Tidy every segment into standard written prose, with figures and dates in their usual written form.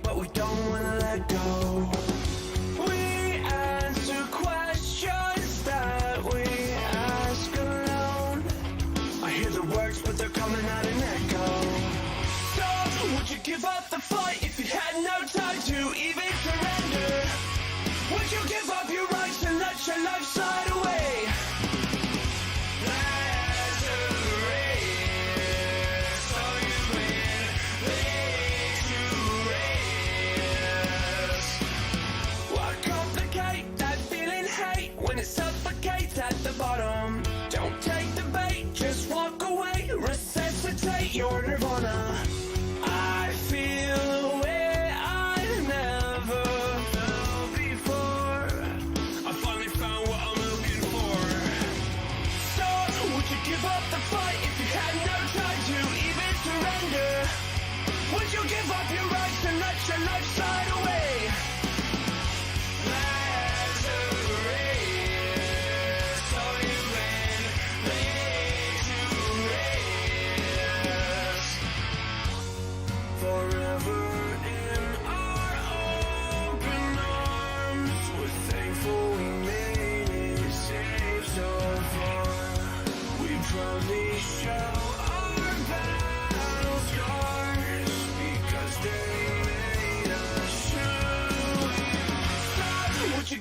but we don't wanna let go. We answer questions that we ask alone. I hear the words, but they're coming out an echo. So, would you give up the fight if you had no time to even surrender? Would you give up your rights and let your life slide away? When it suffocates at the bottom, don't take the bait, just walk away, resuscitate your nirvana. I feel a way I never felt before. I finally found what I'm looking for. So, would you give up the fight if you had no time to even surrender? Would you give up your rights and let your life slide away?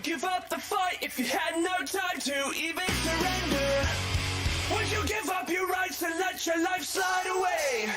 Give up the fight if you had no time to even surrender? Would you give up your rights and let your life slide away?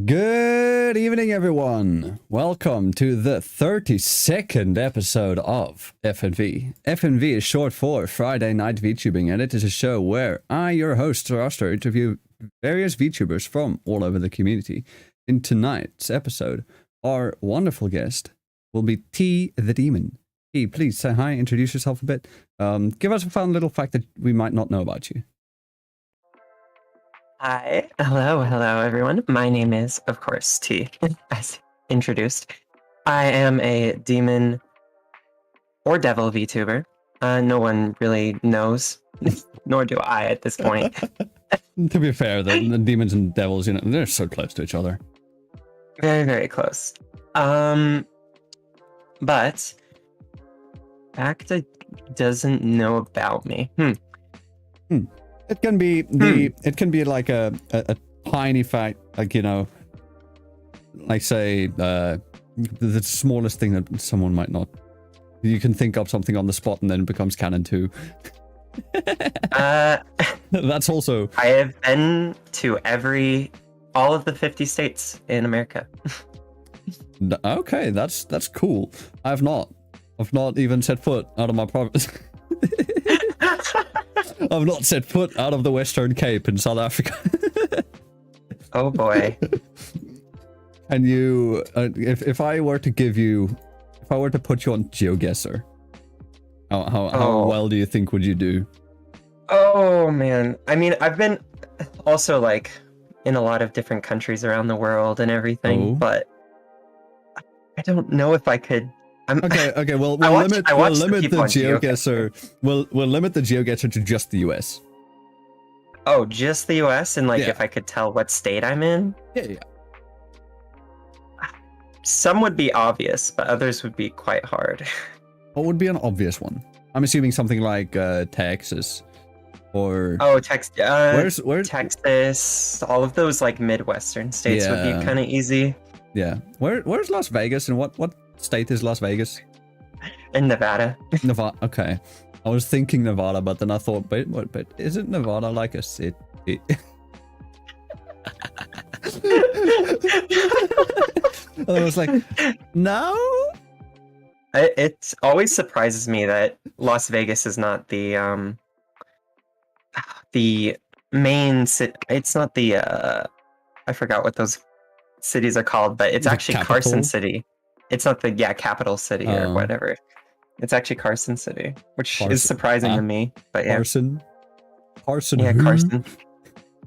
Good evening, everyone. Welcome to the 32nd episode of FNV. FNV is short for Friday Night VTubing, and it is a show where I, your host, Zarastro, interview various VTubers from all over the community. In tonight's episode, our wonderful guest will be T the Demon. T, please say hi, introduce yourself a bit. Give us a fun little fact that we might not know about you. Hi, hello everyone. My name is, of course, T, as introduced. I am a demon or devil VTuber. No one really knows, nor do I at this point. To be fair, the demons and devils, you know, they're so close to each other. Very, very close. But Acta doesn't know about me. It can be it can be like a tiny fact, like, you know, like say the smallest thing that someone might not. You can think of something on the spot and then it becomes canon too. That's also. I have been to all of the 50 states in America. Okay, that's cool. I've not even set foot out of my province. I've not set foot out of the Western Cape in South Africa. Oh boy. And you, if I were to put you on GeoGuessr, how well do you think would you do? Oh man, I mean, I've been also like in a lot of different countries around the world and everything, but I don't know if I could. Okay. Well, we'll limit the GeoGuessr. We'll limit the GeoGuessr to just the US. Oh, just the US, and like if I could tell what state I'm in. Yeah. Some would be obvious, but others would be quite hard. What would be an obvious one? I'm assuming something like Texas, or Texas. Where's Texas? All of those like Midwestern states would be kind of easy. Yeah. Where's Las Vegas, and what state is Las Vegas? In Nevada. Nevada. Okay. I was thinking Nevada, but then I thought, but isn't Nevada like a city? I was like, no. It always surprises me that Las Vegas is not the main city. It's not the I forgot what those cities are called, but it's The actually capital? Carson City. It's not the capital city or Oh. whatever. It's actually Carson City, which Carson- is surprising huh? to me. But yeah, Carson? Carson yeah, who? Carson,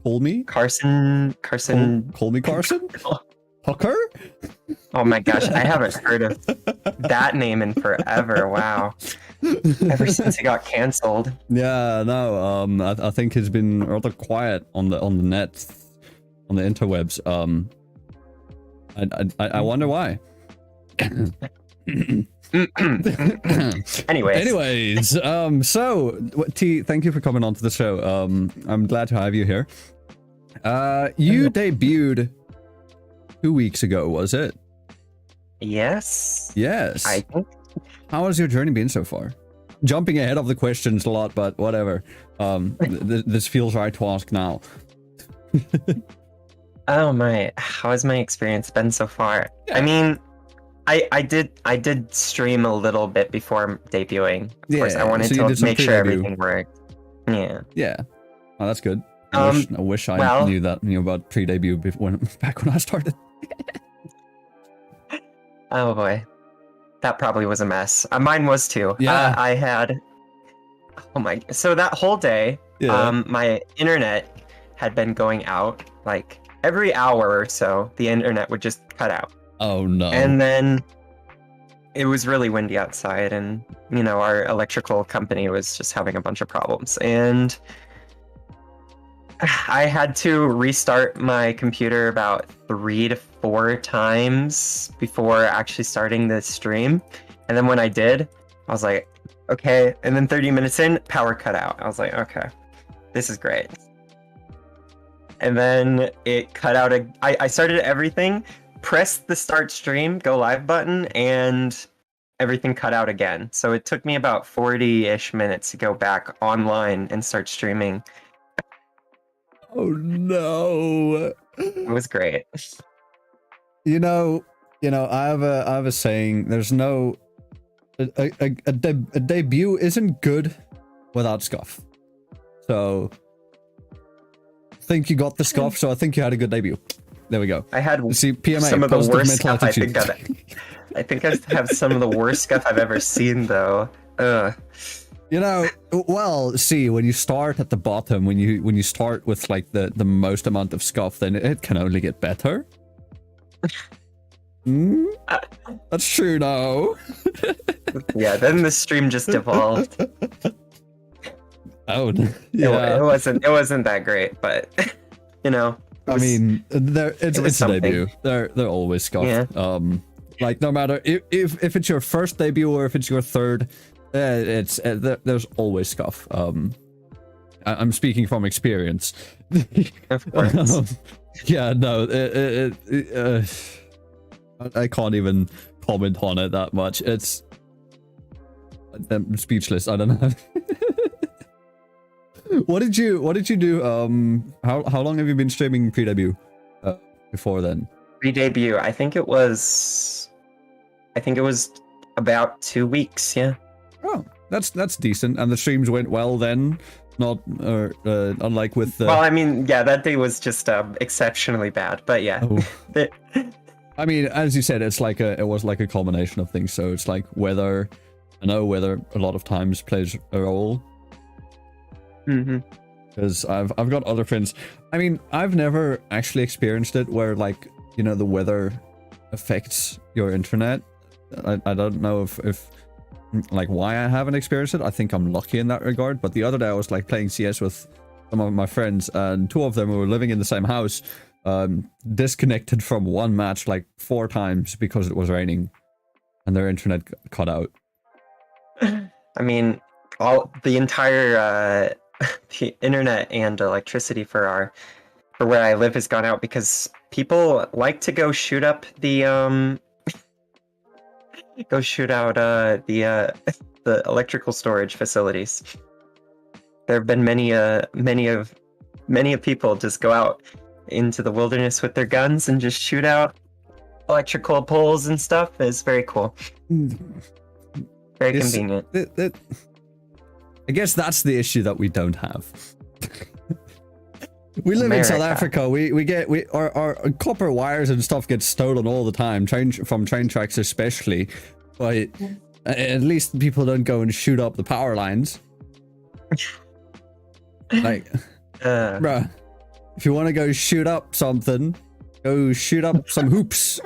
Call me? Carson. Call me Carson? Tucker? Oh my gosh, I haven't heard of that name in forever. Wow, ever since it got canceled. Yeah, no, I think he's been rather quiet on the net, on the interwebs. I wonder why. Anyways, So T, thank you for coming on to the show. I'm glad to have you here. You debuted 2 weeks ago, was it? yes, Yes. I think. How has your journey been so far? Jumping ahead of the questions a lot, but whatever. This feels right to ask now. Oh my, how has my experience been so far? Yeah. I mean, I did stream a little bit before debuting. Of course, I Yeah, wanted so you did to some make sure pre-debut. everything worked. Yeah. Yeah. Oh, that's good. I Um, wish I well- knew about pre-debut back when I started. Oh boy, that probably was a mess. Mine was too. Yeah. I had. Oh my! So that whole day, Yeah. my internet had been going out like every hour or so. The internet would just cut out, Oh no. and then it was really windy outside, and our electrical company was just having a bunch of problems, and I had to restart my computer about 3 to 4 times before actually starting the stream. And then when I did, I was like, okay. And then 30 minutes in, power cut out. I was like, okay, this is great. And then it cut out. I started everything, pressed the start stream, go live button, and everything cut out again. So it took me about 40-ish minutes to go back online and start streaming. Oh no. It was great. You know, I have a saying. There's no a debut isn't good without scuff. So I think you got the scuff. So I think you had a good debut. There we go. I had See, PMA, some of the positive worst mental stuff I attitude. think I think I have some of the worst stuff I've ever seen though. Ugh. Well, see, when you start at the bottom, when you start with like the most amount of scuff, then it can only get better. Hmm? That's true now. Yeah, then the stream just evolved. Oh, It yeah. wasn't that great, but it I was- mean, it's a something. debut. They're always scuffed. Yeah. Like no matter if it's your first debut or if it's your third, there's always scuff. I'm speaking from experience. of course. Yeah, no, I can't even comment on it that much. I'm speechless. I don't know. What did you do? How long have you been streaming pre-debut? Before then? Pre-debut, I think it was about 2 weeks. Yeah. Oh, that's decent. And the streams went well then. Not unlike with. Well, I mean, yeah, that day was just exceptionally bad, but yeah. Oh. It- I mean, as you said, it was like a combination of things. So it's like weather. I know weather a lot of times plays a role. Mhm. Because I've got other friends. I mean, I've never actually experienced it where like the weather affects your internet. I don't know if like why I haven't experienced it. I think I'm lucky in that regard. But the other day I was like playing CS with some of my friends, and 2 of them who were living in the same house disconnected from one match like 4 times because it was raining, and their internet cut out. I mean, the entire the internet and electricity for where I live has gone out because people like to go shoot up the the electrical storage facilities. There have been many people just go out into the wilderness with their guns and just shoot out electrical poles and stuff. It's very cool. Very It's- convenient. I guess that's the issue that we don't have. We live in South America. Africa. Our copper wires and stuff get stolen all the time, from train tracks especially. But at least people don't go and shoot up the power lines. Like, bruh, if you want to go shoot up something, go shoot up some hoops.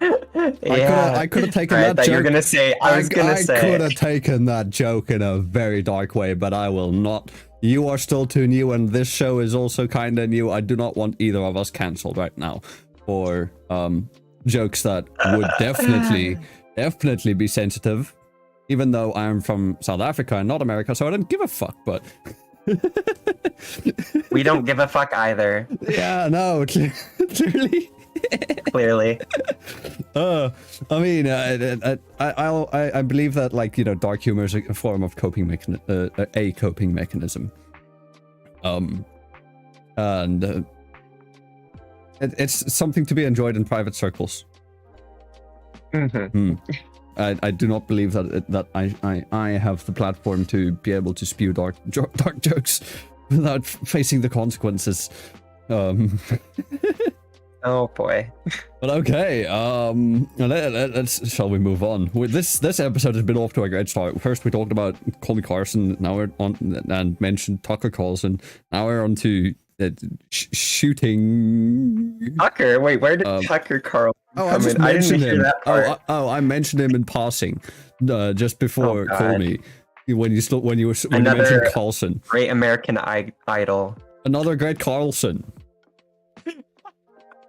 I could have taken that joke. You're gonna say. I could have taken that joke in a very dark way, but I will not. You are still too new, and this show is also kind of new. I do not want either of us cancelled right now for jokes that would definitely be sensitive. Even though I am from South Africa and not America, so I don't give a fuck. But we don't give a fuck either. Yeah, no, clearly. Clearly. I mean, I believe that, like, you know, dark humor is a form of coping mechanism. And it's something to be enjoyed in private circles. I do not believe that I have the platform to be able to spew dark jokes without facing the consequences. Oh boy. But okay, let's shall we move on? This episode has been off to a great start. First we talked about Colin Carson, now we're on and mentioned Tucker Carlson. Now we're on to shooting. Tucker, wait, where did Tucker Carlson come in? I didn't hear that part. I mentioned him in passing, just before Call Me, when you mentioned Carlson. Great American Idol. Another great Carlson.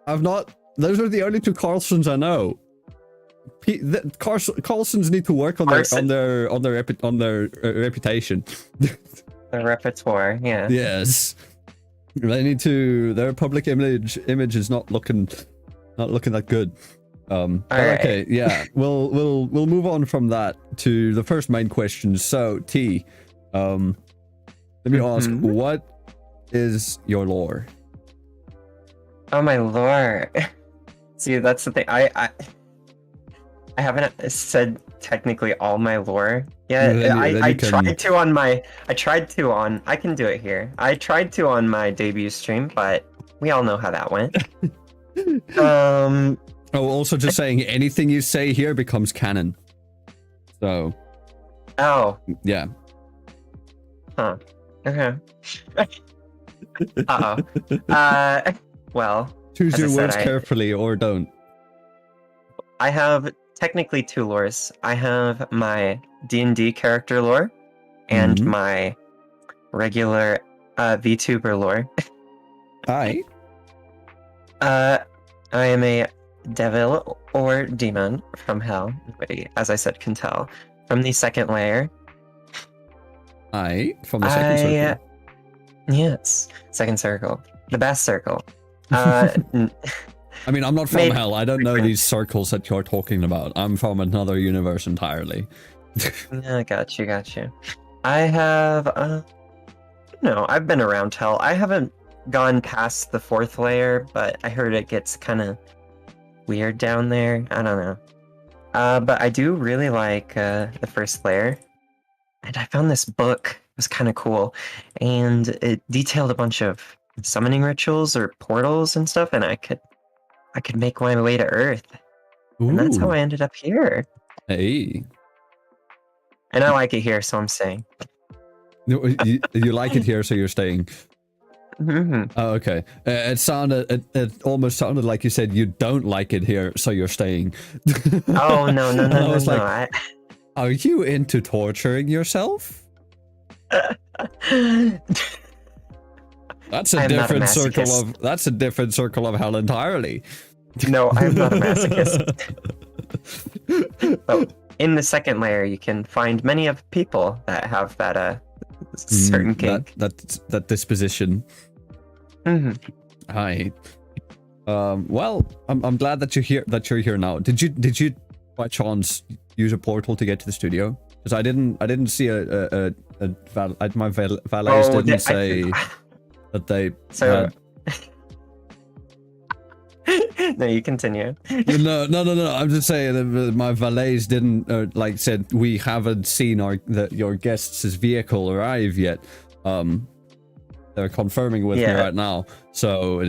Those are the only two Carlsons I know. Carlsons need to work on their reputation. Their repertoire, yeah. Yes, they need to. Their public image is not looking that good. Okay, yeah. We'll move on from that to the first main question. So T, let me ask, what is your lore? Oh, my lore. See, that's the thing. I haven't said technically all my lore yet. I tried to on my. I can do it here. I tried to on my debut stream, but we all know how that went. Oh, also just saying, anything you say here becomes canon. So. Oh. Yeah. Huh. Okay. Well, choose your words carefully or don't. I have technically two lores. I have my D&D character lore and my regular VTuber lore. Hi. I am a devil or demon from hell. Nobody, as I said, can tell. From the second layer. From the second circle. Yes, second circle. The best circle. I mean, I'm not from hell. I don't know these circles that you're talking about. I'm from another universe entirely. Yeah, got you. I have, I've been around hell. I haven't gone past the fourth layer, but I heard it gets kind of weird down there. I don't know. But I do really like the first layer. And I found this book. It was kind of cool. And it detailed a bunch of summoning rituals or portals and stuff, and I could make my way to Earth. Ooh. And that's how I ended up here. Hey. And I like it here, so I'm staying. You like it here, so you're staying. Oh, okay. It almost sounded like you said you don't like it here, so you're staying. Oh no! I was like, are you into torturing yourself? That's a different circle of hell entirely. No, I'm not a masochist. But in the second layer, you can find many of people that have that certain kink. That disposition. Hi. Well, I'm glad that you're here now. Did you by chance use a portal to get to the studio? Because I didn't see my valets didn't say that they had... No, you continue. No. I'm just saying that my valets didn't said we haven't seen your guest's vehicle arrive yet. They're confirming with me Yeah. right now. So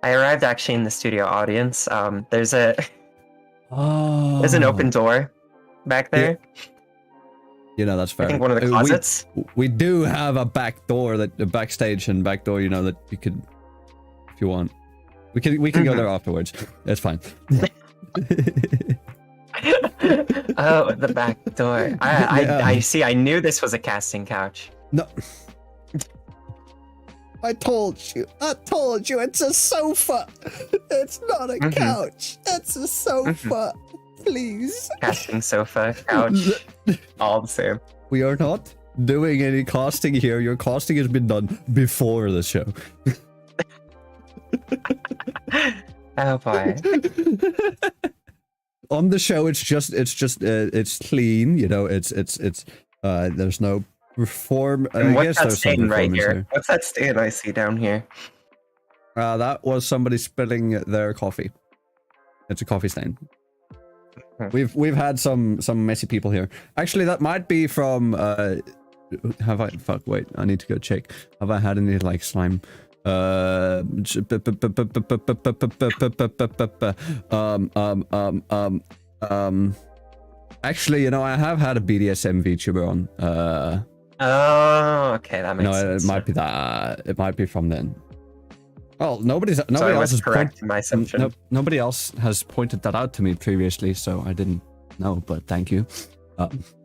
I arrived actually in the studio audience. There's an Oh. open door back there. You know, that's fair. I think one of the closets. We do have a back door, that a backstage and back door, you know, that you could, if you want. We can go there afterwards. It's fine. Oh, the back door. I see. I knew this was a casting couch. No. I told you, it's a sofa. It's not a couch. It's a sofa. Please. Casting sofa, couch, all the same. We are not doing any casting here. Your casting has been done before the show. Oh boy. On the show, it's clean. You know, it's there's no reform. And I what's guess that there's some stain right performance here? there. What's that stain I see down here? That was somebody spilling their coffee. It's a coffee stain. We've had some messy people here. Actually, that might be from. Have I? Fuck. Wait. I need to go check. Have I had any like slime? Actually, you know, I have had a BDSM VTuber on. Oh, okay, that makes No, sense. it might be that. It might be from then. Well, nobody So I else was has correct in my assumption. nobody else has pointed that out to me previously, so I didn't know. But thank you.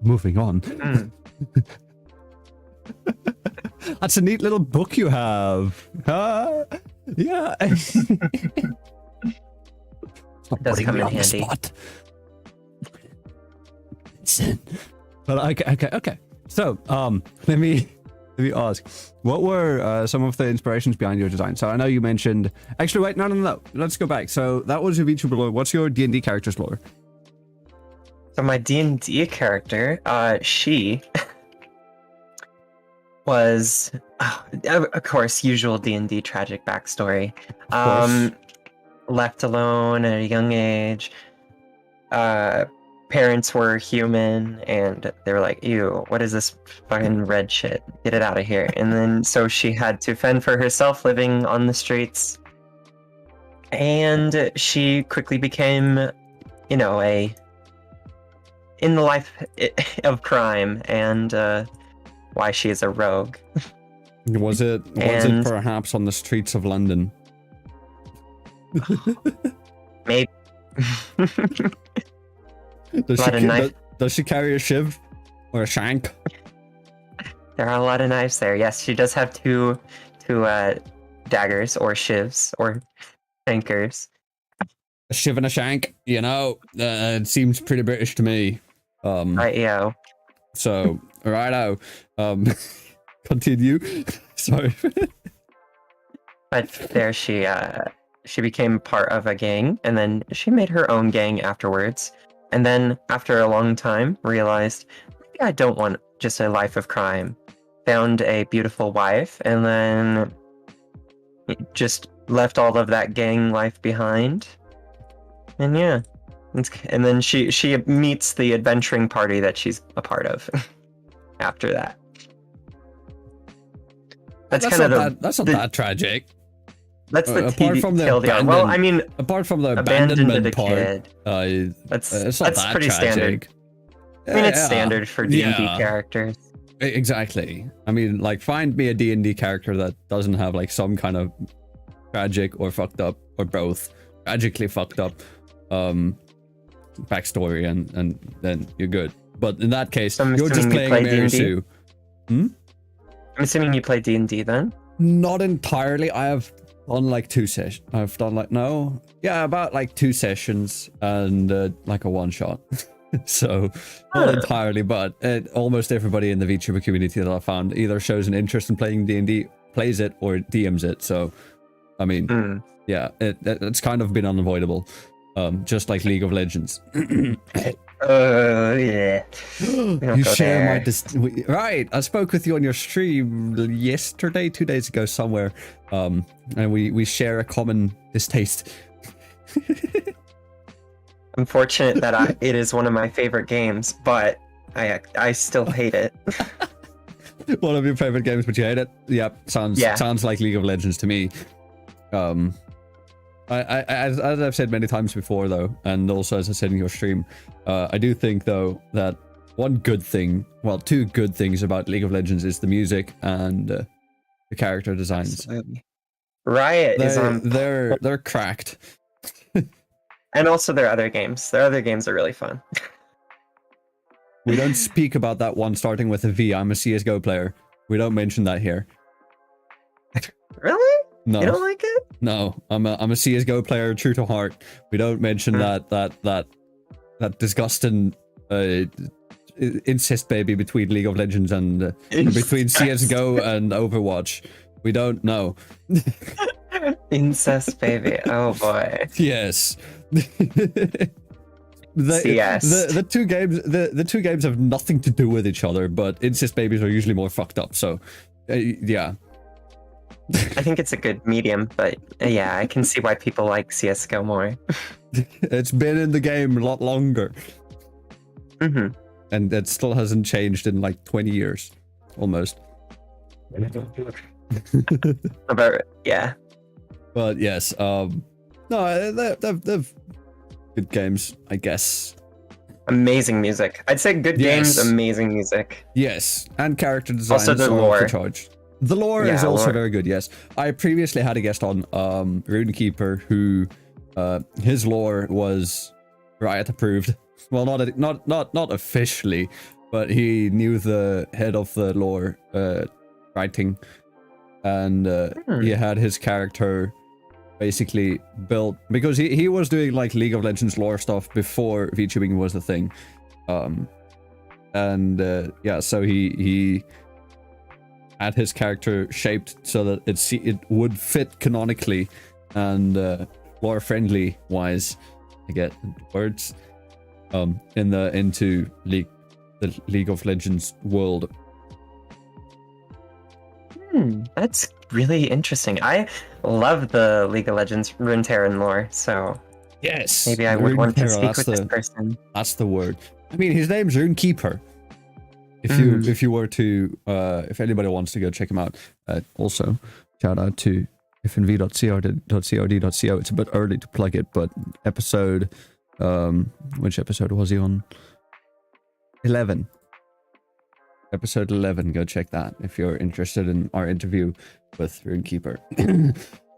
Moving on. That's a neat little book you have. Yeah. It does come in handy. But okay. So, let me ask, what were some of the inspirations behind your design? So I know you mentioned. Actually, wait, no. Let's go back. So that was your VTuber lore. What's your D&D character's lore? So my D&D character, she was, of course, usual D&D tragic backstory. Left alone at a young age. Parents were human, and they were like, ew, what is this fucking red shit? Get it out of here. And then, so she had to fend for herself living on the streets. And she quickly became, you know, in the life of crime, and why she is a rogue. Was it perhaps on the streets of London? Maybe. Does she carry a shiv or a shank? There are a lot of knives there. Yes, she does have two daggers or shivs or shankers. A shiv and a shank, you know, it seems pretty British to me. Right-yo. So, righto. Continue. Sorry. But there she became part of a gang, and then she made her own gang afterwards. And then, after a long time, realized, maybe I don't want just a life of crime. Found a beautiful wife, and then just left all of that gang life behind. And yeah. And then she meets the adventuring party that she's a part of after that. That's not that tragic. That's the apart from the well, I mean, apart from the abandonment part, kid. it's not that pretty tragic. Standard. I mean, it's standard for D&D characters. Exactly. I mean, like, find me a D&D character that doesn't have like some kind of tragic or fucked up, or both tragically fucked up backstory, and then you're good. But in that case, you're just playing Mary Sue. I'm assuming you play D&D then? Not entirely. I have done like 2 sessions. I've done like about like 2 sessions and like a one shot. So not entirely, but almost everybody in the VTuber community that I found either shows an interest in playing D&D, plays it, or DMs it. So I mean, yeah, it's kind of been unavoidable. Just like League of Legends. Yeah. You share my right. I spoke with you on your stream yesterday, 2 days ago, somewhere, and we share a common distaste. Unfortunate that it is one of my favorite games, but I still hate it. One of your favorite games, but you hate it. Yep, sounds like League of Legends to me. As I've said many times before, though, and also as I said in your stream, I do think though that two good things about League of Legends is the music and the character designs. Absolutely. Riot is on. They're cracked. And also their other games. Their other games are really fun. We don't speak about that one starting with a V. I'm a CSGO player. We don't mention that here. Really? No. You don't like it? No. I'm a CSGO player, true to heart. We don't mention that disgusting incest baby between League of Legends and between CSGO and Overwatch. We don't know. Incest baby. Oh boy. Yes. CS. The two games have nothing to do with each other, but incest babies are usually more fucked up. So, yeah. I think it's a good medium, but yeah, I can see why people like CS:GO more. It's been in the game a lot longer, Mm-hmm. and it still hasn't changed in like 20 years, almost. Yeah. But yes, no, they're good games, I guess. Amazing music. I'd say good games, amazing music. Yes, and character designs Also the are lore. off the charge. The lore is also very good, yes. I previously had a guest on, Runekeeper, who, his lore was Riot approved. Well, not officially, but he knew the head of the lore, writing, and he had his character basically built, because he was doing like League of Legends lore stuff before VTubing was a thing, and yeah, so he had his character shaped so that it would fit canonically and lore friendly wise, I get words, into the League of Legends world. That's really interesting. I love the League of Legends Runeterran lore, so Yes, maybe I would want to speak with this the person. That's the word. I mean, his name's Runekeeper. If you were to if anybody wants to go check him out, also shout out to fnv.cod.co. It's a bit early to plug it, but episode, which episode was he on? 11. Episode 11. Go check that if you're interested in our interview with Runekeeper.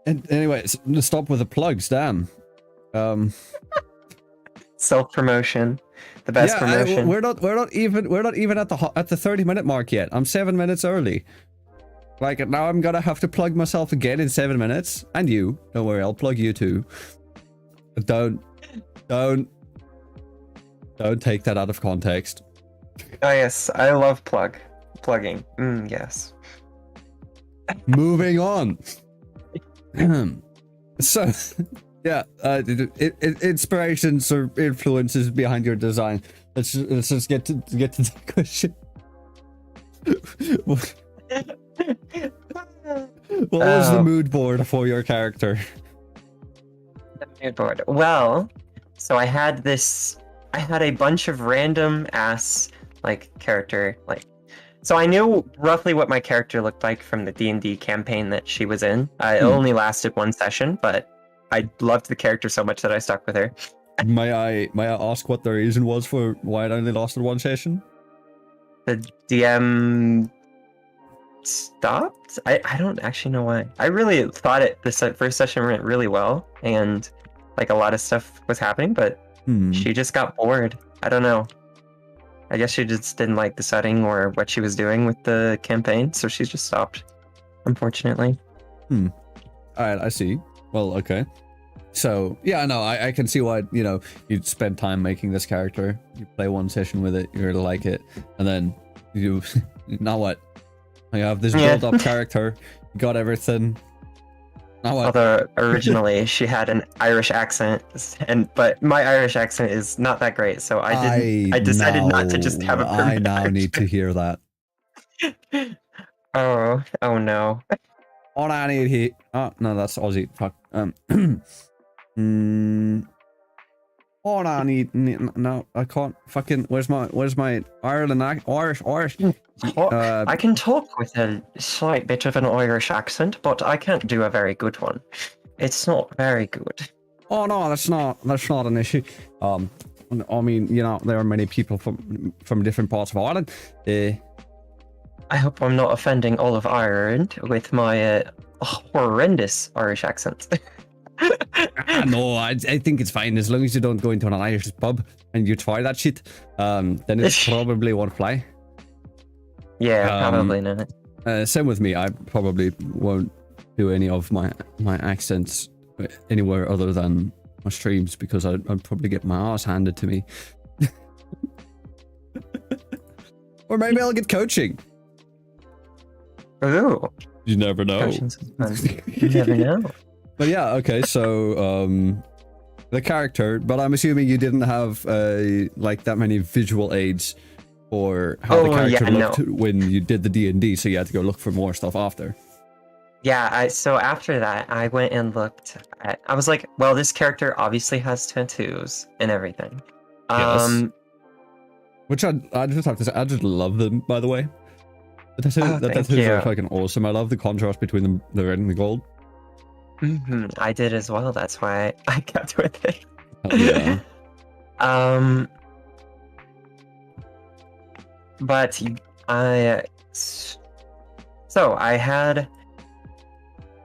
And anyways, let's stop with the plugs. Damn. Self promotion. The best promotion. We're not even at the 30-minute mark yet. I'm 7 minutes early. Like, now I'm gonna have to plug myself again in 7 minutes. And you. Don't worry, I'll plug you too. But don't take that out of context. Oh yes, I love plugging. Yes. Moving on. So, yeah, inspirations or influences behind your design. Let's just get to the question. What was the mood board for your character? The mood board. Well, so I had a bunch of random ass character so I knew roughly what my character looked like from the D&D campaign that she was in. It only lasted one session, but I loved the character so much that I stuck with her. May I ask what the reason was for why it only lasted one session? The DM stopped? I don't actually know why. I really thought this first session went really well, and a lot of stuff was happening, but she just got bored. I don't know. I guess she just didn't like the setting or what she was doing with the campaign, so she just stopped, unfortunately. Alright, I see. Well, okay. So, yeah, no, I can see why, you'd spend time making this character. You play one session with it, you're gonna like it, and then you... Now what? You have this built-up character, you got everything. Now what? Although, originally, she had an Irish accent, but my Irish accent is not that great, so I decided not to just have a I now need to hear that. Oh no. All I need here... Oh, no, that's Aussie. Fuck. Oh no, no, I can't fucking. Where's my Ireland Irish? I can talk with a slight bit of an Irish accent, but I can't do a very good one. It's not very good. Oh no, that's not an issue. I mean, you know, there are many people from different parts of Ireland. I hope I'm not offending all of Ireland with my horrendous Irish accent. No, I think it's fine as long as you don't go into an Irish pub and you try that shit. Then it probably won't fly. Yeah, probably not. Same with me. I probably won't do any of my accents anywhere other than my streams because I'd probably get my ass handed to me. Or maybe I'll get coaching. Ooh. You never know. You never know. But yeah, okay, so the character, but I'm assuming you didn't have like that many visual aids for how the character looked when you did the D&D, so you had to go look for more stuff after. Yeah, so after that, I went and looked at, I was like, well, this character obviously has tattoos and everything. Yes. Which I just have to say, I just love them, by the way. The tattoos are fucking awesome. I love the contrast between the red and the gold. I did as well. That's why I kept with it. Yeah. But I had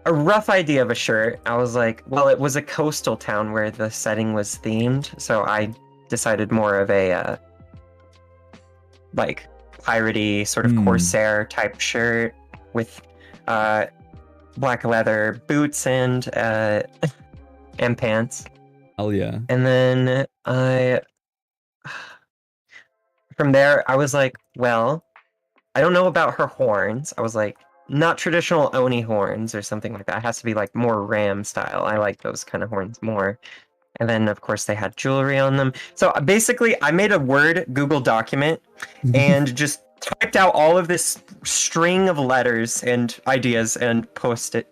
a rough idea of a shirt. I was like, well, it was a coastal town where the setting was themed, so I decided more of a like piratey sort of corsair type shirt with black leather boots and pants. Hell yeah. And then from there I was like, well, I don't know about her horns. I was like, not traditional Oni horns or something like that. It has to be like more ram style. I like those kind of horns more. And then of course they had jewelry on them. So basically I made a Word Google document and just typed out all of this string of letters and ideas and posted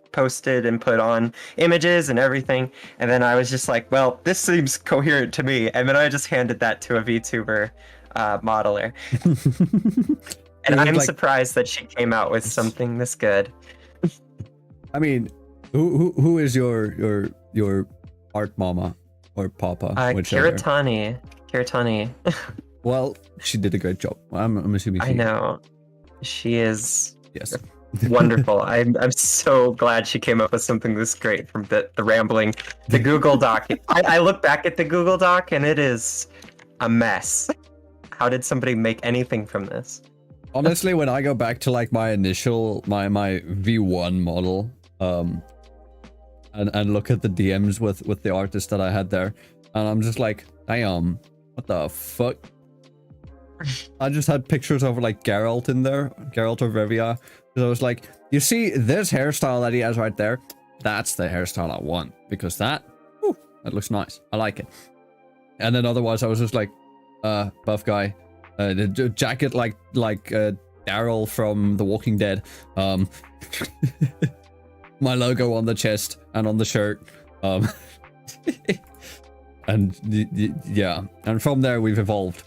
and put on images and everything. And then I was just like, well, this seems coherent to me. And then I just handed that to a VTuber modeler. And I'm surprised that she came out with something this good. I mean, who is your art mama or papa? Kiratani. Well, she did a great job. I'm assuming. I know. She is. Yes. Wonderful. I'm so glad she came up with something this great from the rambling, the Google Doc. I look back at the Google Doc and it is a mess. How did somebody make anything from this? Honestly, when I go back to like my initial my V1 model, and look at the DMs with the artist that I had there, and I'm just like, damn, what the fuck? I just had pictures of like Geralt in there, Geralt of Rivia. Because I was like, you see this hairstyle that he has right there? That's the hairstyle I want. Because that looks nice. I like it. And then otherwise I was just like, buff guy. The jacket like Daryl from The Walking Dead. My logo on the chest and on the shirt. And yeah. And from there we've evolved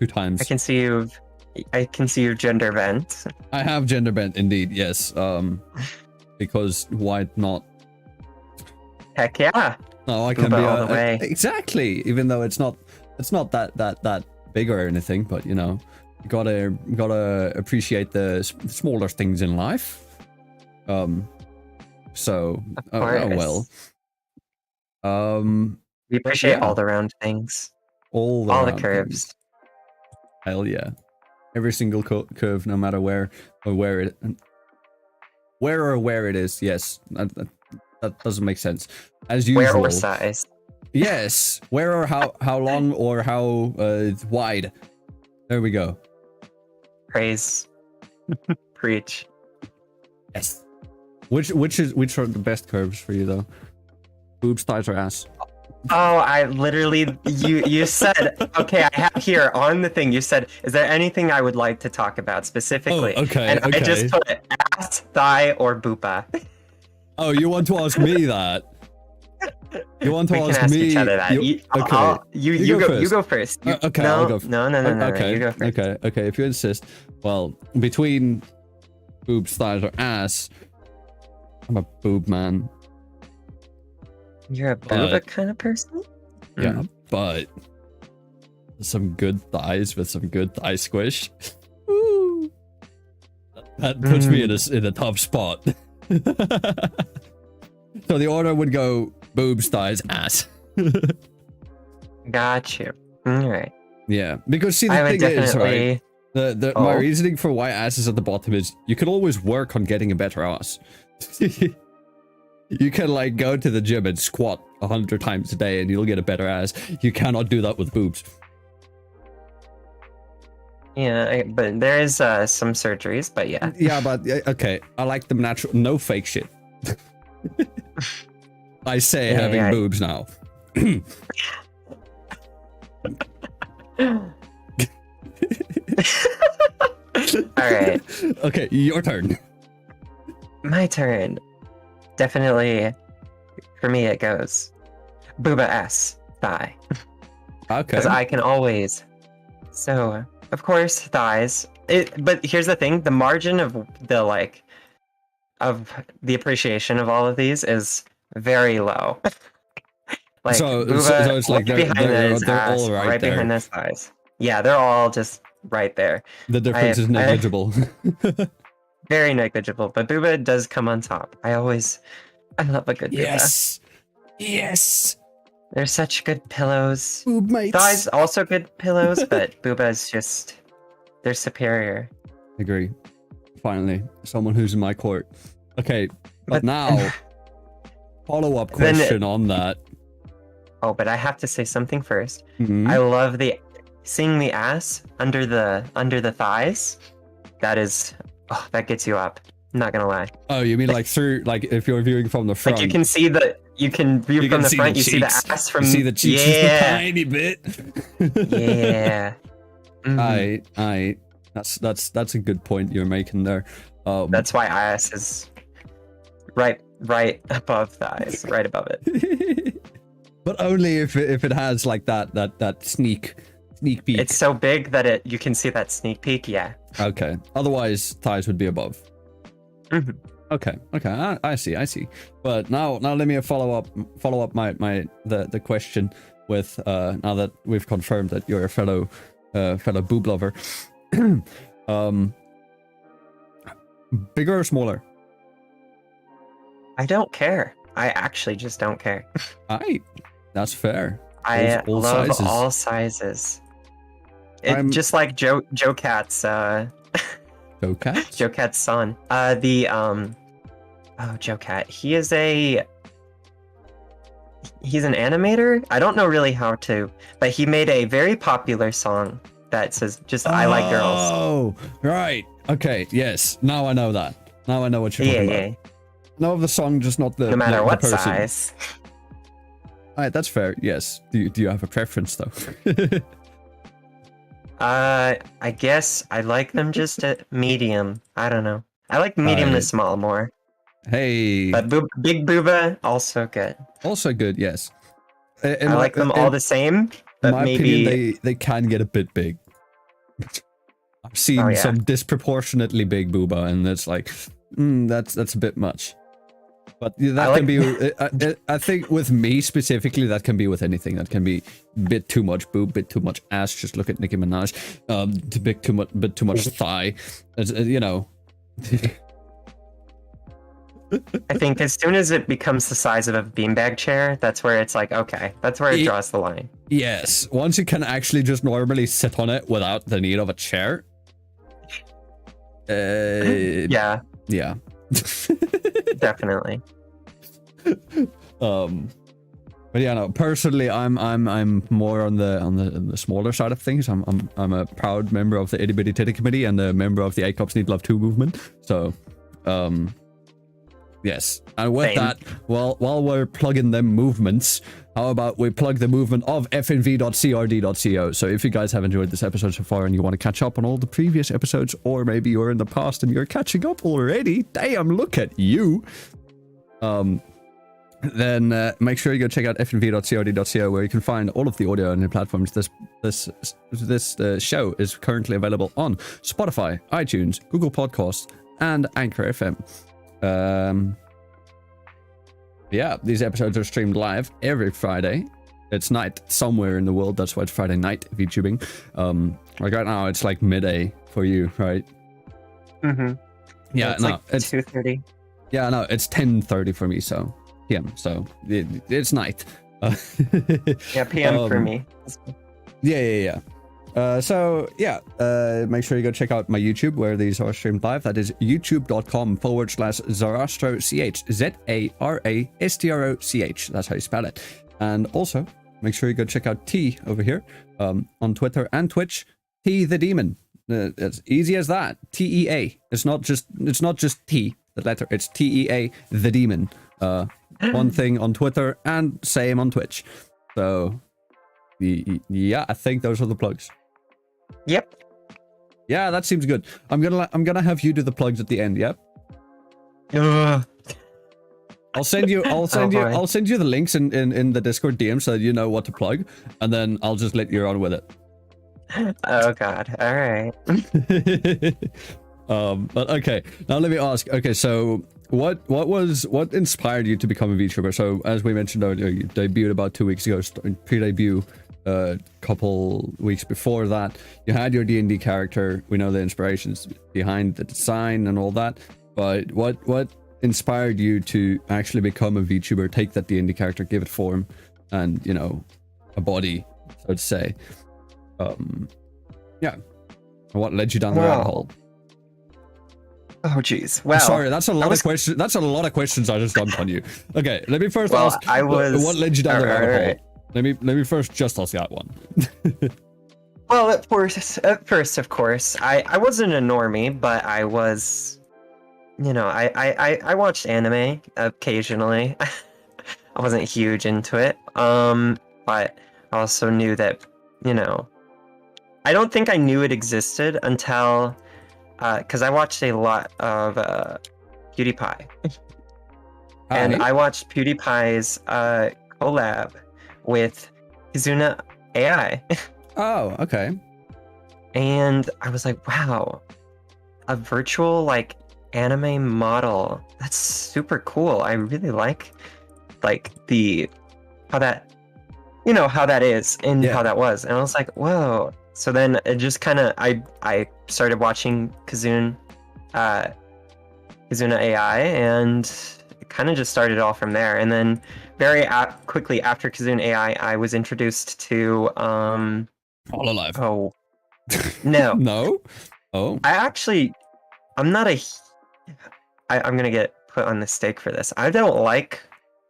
2 times. I can see you've gender bent. I have gender bent indeed, yes. Because why not? Heck yeah. No, I can be all the way. Exactly. Even though it's not that big or anything, but you know, you gotta appreciate the smaller things in life. So well. We appreciate all the round things. All the curves. Things. Hell yeah. Every single curve, no matter where it is. Yes, that doesn't make sense. As usual. Where or size. Yes, where or how long or how wide. There we go. Praise. Preach. Yes. Which are the best curves for you though? Boobs, thighs, or ass? Oh, I literally, you said, okay, I have here on the thing, you said, is there anything I would like to talk about specifically? Oh, okay, and I just put ass, thigh, or boopa. Oh, you want to ask me that? You want to We can ask ask me? each other that. Okay. You go first. Okay, no, I'll go. no. Okay. You go first. Okay. If you insist. Well, between boobs, thighs, or ass, I'm a boob man. You're a booba kind of person? Yeah, but some good thighs with some good thigh squish. Woo. That puts me in a top spot. So the order would go boobs, thighs, ass. Got you. Alright. Yeah, because see, the I would thing is, definitely... right? My reasoning for why ass is at the bottom is you can always work on getting a better ass. You can like go to the gym and squat 100 times a day and you'll get a better ass. You cannot do that with boobs. Yeah, but there is some surgeries, but yeah. Yeah, but okay, I like the natural, no fake shit. I say having boobs now. Alright. Okay, your turn. My turn. Definitely, for me it goes booba ass thigh. Okay. Because I can always. So, of course, thighs. But here's the thing: the margin of the of the appreciation of all of these is very low. Like so booba, it's like they're ass, all right there. behind those thighs. Yeah, they're all just right there. The difference is negligible. Very negligible, but booba does come on top. I love a good booba. Yes. They're such good pillows. Boob mates. Thighs also good pillows, but booba is just, they're superior. Agree. Finally, someone who's in my court. Okay, but now, follow-up question on that. Oh, but I have to say something first. Mm-hmm. I love seeing the ass under the thighs. That is, that gets you up. I'm not gonna lie. Oh, you mean like through, like if you're viewing from the front? Like you can view from the front. You see the ass from. You see the cheeks just a tiny bit. Yeah. Mm-hmm. That's a good point you're making there. That's why ass is right above thighs, right above it. But only if it has like that sneak peek. It's so big that you can see that sneak peek. Yeah. Okay. Otherwise, thighs would be above. Mm-hmm. Okay. I see. But now let me follow up the question with now that we've confirmed that you're a fellow boob lover. Bigger or smaller? I don't care. I actually just don't care. That's fair. I all love sizes. all sizes. It's just like Joe Cat's Joe Cat? Joe Cat's son. Joe Cat. He's an animator. I don't know really how to, but he made a very popular song that says just I like girls. Oh, right. Okay, yes. Now I know that. Now I know what you're talking about. Yeah. Know of the song, just not the no matter what person. Size. Alright, that's fair. Yes. Do you have a preference though? I guess I like them just at medium. I don't know. I like medium to small more. Hey. But big booba also good. Also good, yes. I like them all the same. But in my maybe opinion, they can get a bit big. I've seen some disproportionately big booba, and it's like, that's a bit much. But that can be. I think with me specifically, that can be with anything. That can be a bit too much boob, bit too much ass. Just look at Nicki Minaj. Bit too much thigh. You know. I think as soon as it becomes the size of a beanbag chair, that's where it's like, okay, that's where it draws the line. Yes, once you can actually just normally sit on it without the need of a chair. Yeah. But Definitely. yeah, no. Personally, I'm more on the smaller side of things. I'm a proud member of the Itty Bitty Titty Committee and a member of the A Cops Need Love 2 movement. So, yes. And with that, while we're plugging them movements, how about we plug the movement of FNV.crd.co. So if you guys have enjoyed this episode so far and you want to catch up on all the previous episodes, or maybe you're in the past and you're catching up already, damn, look at you. then make sure you go check out fnv.cod.co, where you can find all of the audio on the platforms. This show is currently available on Spotify, iTunes, Google Podcasts, and Anchor FM. Yeah, these episodes are streamed live every Friday. It's night somewhere in the world, that's why it's Friday Night VTubing. Like right now, it's like midday for you, right? Mm-hmm. Yeah, it's no, like it's 2:30. Yeah, no, it's 10:30 for me, so PM. So it's night. Yeah, PM for me. Yeah. So make sure you go check out my YouTube where these are streamed live. That is youtube.com/ZarastroCH. ZARASTROCH. That's how you spell it. And also make sure you go check out T over here on Twitter and Twitch. T the Demon. It's easy as that. TEA. It's not just T, the letter. It's TEA the Demon. One thing on Twitter and same on Twitch. So yeah, I think those are the plugs. Yep. Yeah, that seems good. I'm gonna have you do the plugs at the end. Yep. I'll send you the links in the Discord DM so that you know what to plug, and then I'll just let you run with it. Oh God! All right. But okay, now let me ask. Okay, so what inspired you to become a VTuber? So as we mentioned earlier, you debuted about 2 weeks ago, pre-debut a couple weeks before that. You had your D&D character. We know the inspirations behind the design and all that. But what inspired you to actually become a VTuber? Take that D&D character, give it form, and a body, so to say. Yeah. What led you down the rabbit hole? Oh geez. Well, sorry, that's a lot of questions. That's a lot of questions I just dumped on you. Okay, let me first ask. What led you down the rabbit hole? Let me first just ask that one. Well, at first, of course, I wasn't a normie, but I was, I watched anime occasionally. I wasn't huge into it, but I also knew that, I don't think I knew it existed until, because I watched a lot of PewDiePie. And I watched PewDiePie's collab with Kizuna AI. Oh, okay. And I was like, wow, a virtual anime model. That's super cool. I really like how that is and how that was. And I was like, whoa. So then it just kind of, I started watching Kizuna AI, and it kind of just started all from there. And then very quickly after Kizuna AI, I was introduced to Hololive. Oh no. No? Oh. I'm not I'm gonna get put on the stake for this. I don't like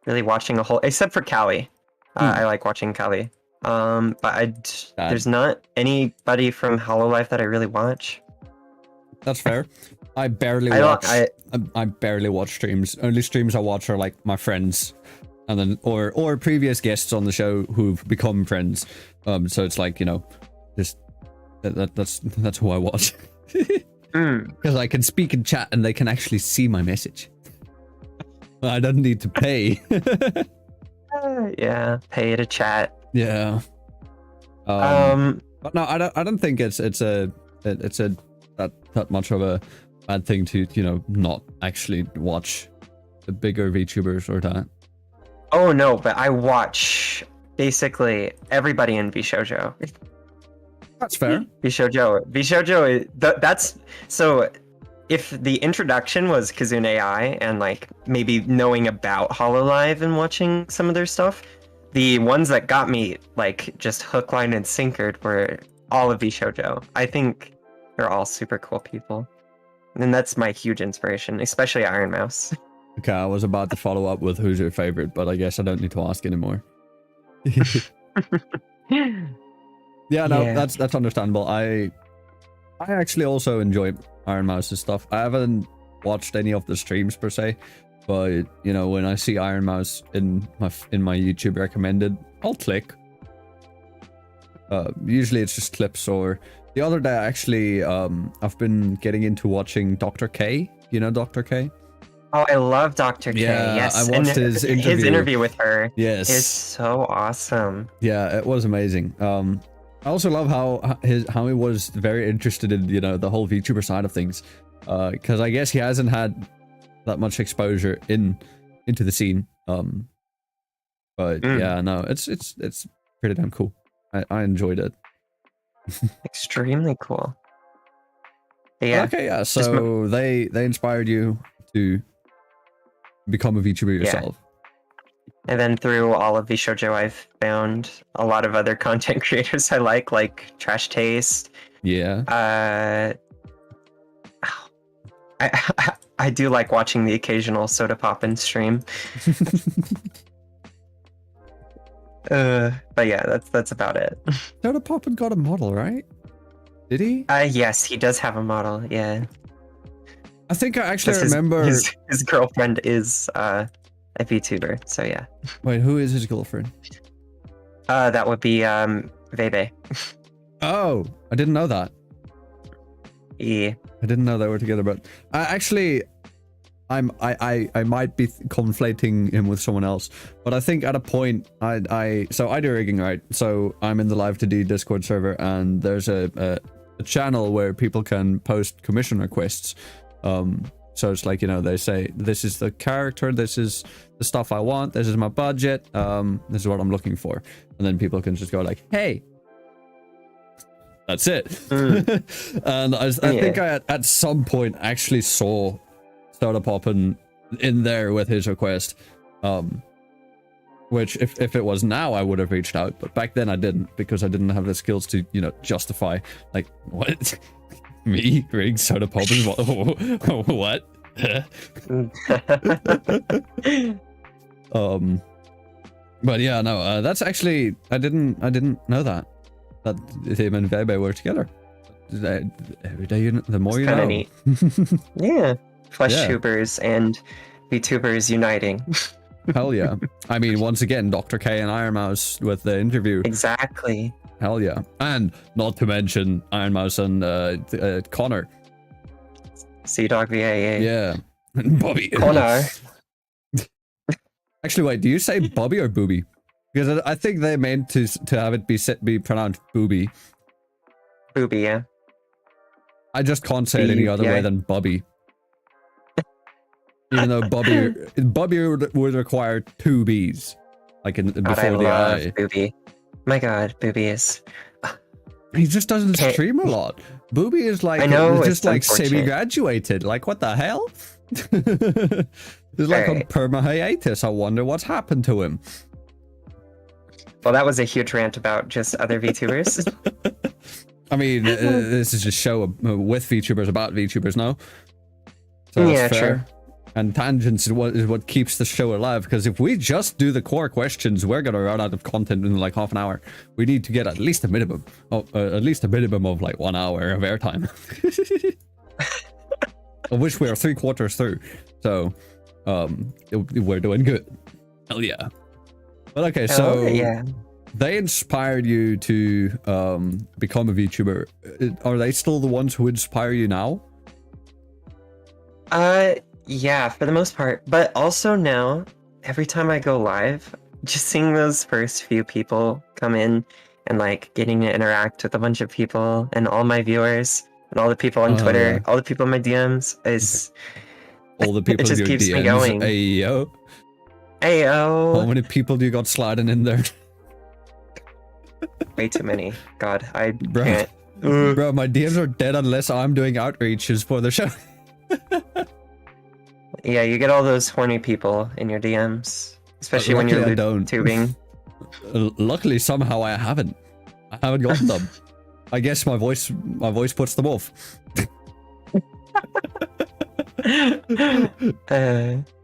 really watching a whole, except for Callie. I like watching Callie. But there's not anybody from Hololive that I really watch. That's fair. I barely watch streams. Only streams I watch are like my friends, and then or previous guests on the show who've become friends. So it's like, just that's who I watch. Because I can speak in chat and they can actually see my message. I don't need to pay. Yeah, pay to chat. Yeah. But no, I don't think it's that much of a bad thing to not actually watch the bigger VTubers or that. Oh no, but I watch basically everybody in VShojo. That's fair. VShojo, that's so. If the introduction was Kizuna AI and maybe knowing about Hololive and watching some of their stuff, the ones that got me just hook, line, and sinker were all of VShojo. I think they're all super cool people, and that's my huge inspiration, especially Iron Mouse. Okay, I was about to follow up with who's your favorite, but I guess I don't need to ask anymore. Yeah, no, that's understandable. I actually also enjoy Iron Mouse's stuff. I haven't watched any of the streams per se, but when I see Iron Mouse in my YouTube recommended, I'll click. Usually it's just clips, or the other day actually I've been getting into watching Dr. K. Dr. K? Oh, I love Dr. K. Yeah, Yes, I watched his interview. His interview with her Yes. is so awesome. Yeah, it was amazing. I also love how he was very interested in, you know, the whole VTuber side of things. Because I guess he hasn't had that much exposure into the scene. But yeah, no, it's pretty damn cool. I enjoyed it. Extremely cool. Yeah. Okay, yeah. So they inspired you to become a VTuber yourself. And then through all of VShojo, I've found a lot of other content creators I like Trash Taste. Yeah. I do like watching the occasional Soda Poppin stream. But yeah, that's about it. Soda Poppin got a model, right? Did he? Yes, he does have a model. Yeah. I think I actually remember his girlfriend is a VTuber. So yeah. Wait, who is his girlfriend? That would be Vebe. Oh, I didn't know that. Yeah. I didn't know they were together, but actually, I might be conflating him with someone else. But I think at a point, so I do rigging, right? So I'm in the Live2D Discord server, and there's a channel where people can post commission requests. So it's like, you know, they say, this is the character, this is the stuff I want, this is my budget, this is what I'm looking for. And then people can just go like, hey, that's it. And I think I at some point actually saw Soda Poppin in there with his request. Which if it was now, I would have reached out, but back then I didn't, because I didn't have the skills to, you know, justify, like, what? Me rig Soda Poppin? What? But yeah, no, that's actually, I didn't know that him and Vebe were together. Every day, the more you know. Neat. Yeah, Flesh-tubers and VTubers uniting. Hell yeah. I mean, once again, Dr. K and Iron Mouse with the interview. Exactly. Hell yeah. And not to mention Iron Mouse and Connor. Sea-Dog VA. Yeah. Bobby. Connor. Actually, wait, do you say Bobby or Booby? Because I think they meant to have it be pronounced Booby. Booby, yeah. I just can't say it any other way than Bobby. Even though Bobby would require 2 B's, like before the I. Booby. My God, Booby is. He just doesn't stream a lot. Booby is like, I know, just like semi-graduated. Like, what the hell? He's like on perma hiatus. I wonder what's happened to him. Well, that was a huge rant about just other VTubers. I mean, this is a show with VTubers about VTubers, no? So yeah, sure. And tangents is what keeps the show alive, because if we just do the core questions, we're gonna run out of content in like half an hour. We need to get at least a minimum of like 1 hour of airtime. Of which we are 3/4 through, so we're doing good. Hell yeah. But okay, so they inspired you to become a VTuber. Are they still the ones who inspire you now? Yeah, for the most part. But also now, every time I go live, just seeing those first few people come in and like getting to interact with a bunch of people and all my viewers and all the people on Twitter, all the people in my DMs is all the people it just in your keeps DMs. Me going. Ayo. Ayo. How many people do you got sliding in there? Way too many. God, I bro, can't. Bro, my DMs are dead unless I'm doing outreaches for the show. Yeah, you get all those horny people in your DMs, especially when you're tubing. Luckily, somehow I haven't gotten them. I guess my voice puts them off.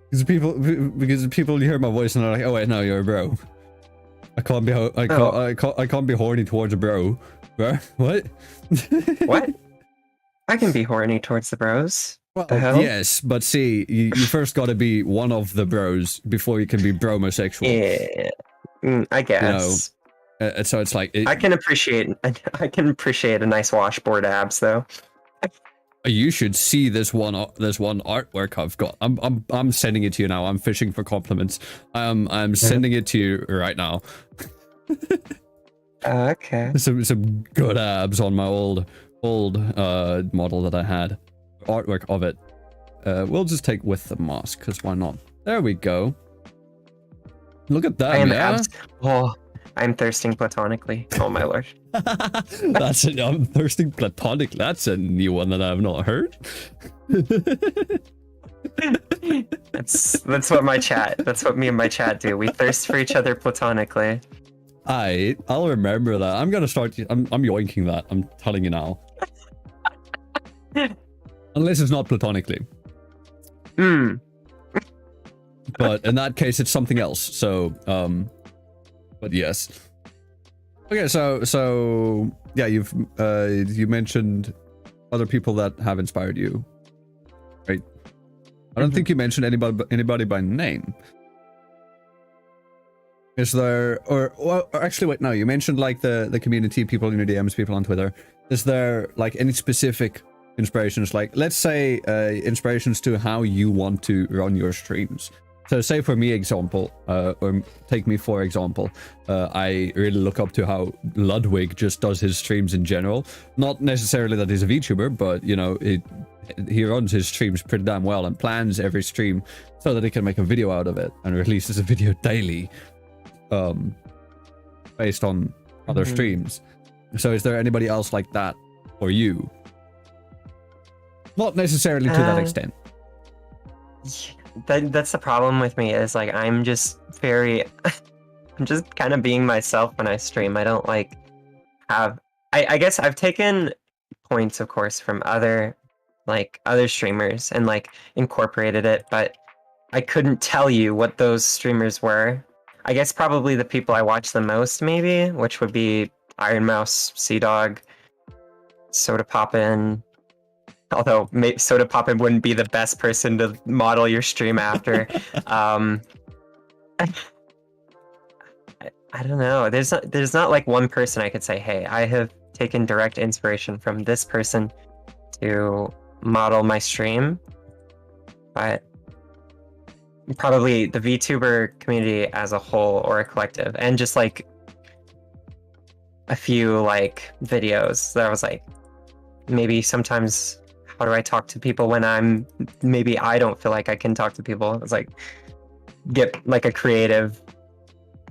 Because people hear my voice and they're like, "Oh wait, no, you're a bro. I can't be horny towards a bro, bro. What? What? I can be horny towards the bros. Well, yes, but see, you first got to be one of the bros before you can be bromosexual. Yeah, I guess. You know, so it's like I can appreciate a nice washboard abs though. You should see this one artwork I've got. I'm sending it to you now. I'm fishing for compliments. I'm sending it to you right now. Okay. Some good abs on my old model that I had. Artwork of it. We'll just take with the mask, because why not? There we go. Look at that, I'm thirsting platonically. Oh my lord. I'm thirsting platonically. That's a new one that I've not heard. That's what that's what me and my chat do. We thirst for each other platonically. I'll remember that. I'm gonna start. I'm yoinking that. I'm telling you now. Unless it's not platonically. But in that case, it's something else. So, but yes. Okay, so yeah, you mentioned other people that have inspired you, right? I don't think you mentioned anybody by name. Is there, or actually wait, no, you mentioned like the community, people in your DMs, people on Twitter. Is there like any specific inspirations? Like, let's say inspirations to how you want to run your streams. So say for me example, or take me for example, I really look up to how Ludwig just does his streams in general. Not necessarily that he's a VTuber, but you know, he runs his streams pretty damn well and plans every stream so that he can make a video out of it and releases a video daily, based on other streams. So is there anybody else like that for you? Not necessarily to that extent. That's the problem with me, is like I'm just I'm just kind of being myself when I stream. I don't like have I guess I've taken points, of course, from other streamers and like incorporated it, but I couldn't tell you what those streamers were. I guess probably the people I watch the most, maybe, which would be Iron Mouse, Sea Dog, Soda Poppin'. Although Soda Poppin' wouldn't be the best person to model your stream after. I don't know. There's not like one person I could say, hey, I have taken direct inspiration from this person to model my stream. But probably the VTuber community as a whole, or a collective, and just like a few like videos that I was like, maybe sometimes, how do I talk to people when maybe I don't feel like I can talk to people? It's like, get like a creative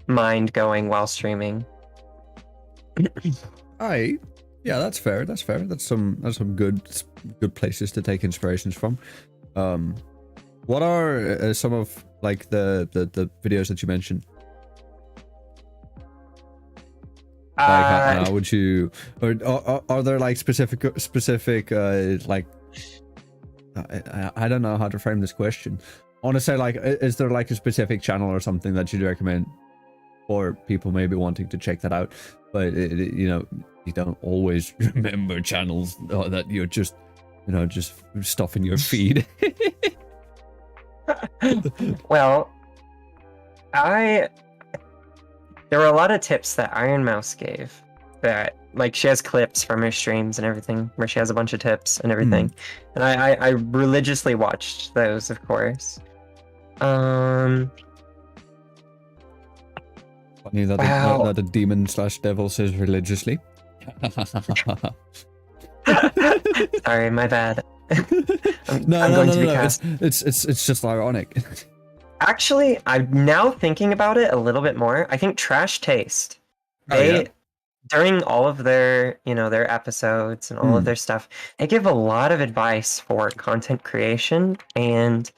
mind going while streaming. Yeah, that's fair. That's some good places to take inspirations from. What are some of like the videos that you mentioned? Like how would you, or are there like specific like, I don't know how to frame this question. I want to say, like, is there like a specific channel or something that you'd recommend for people maybe wanting to check that out, but you know, you don't always remember channels that you're just, you know, just stuff in your feed. Well, there were a lot of tips that Iron Mouse gave, that like she has clips from her streams and everything where she has a bunch of tips and everything, and I religiously watched those, of course. Funny that the demon/devil says religiously. Sorry, my bad. No. It's just ironic. Actually, I'm now thinking about it a little bit more. I think Trash Taste, during all of their, you know, their episodes and all of their stuff, they give a lot of advice for content creation and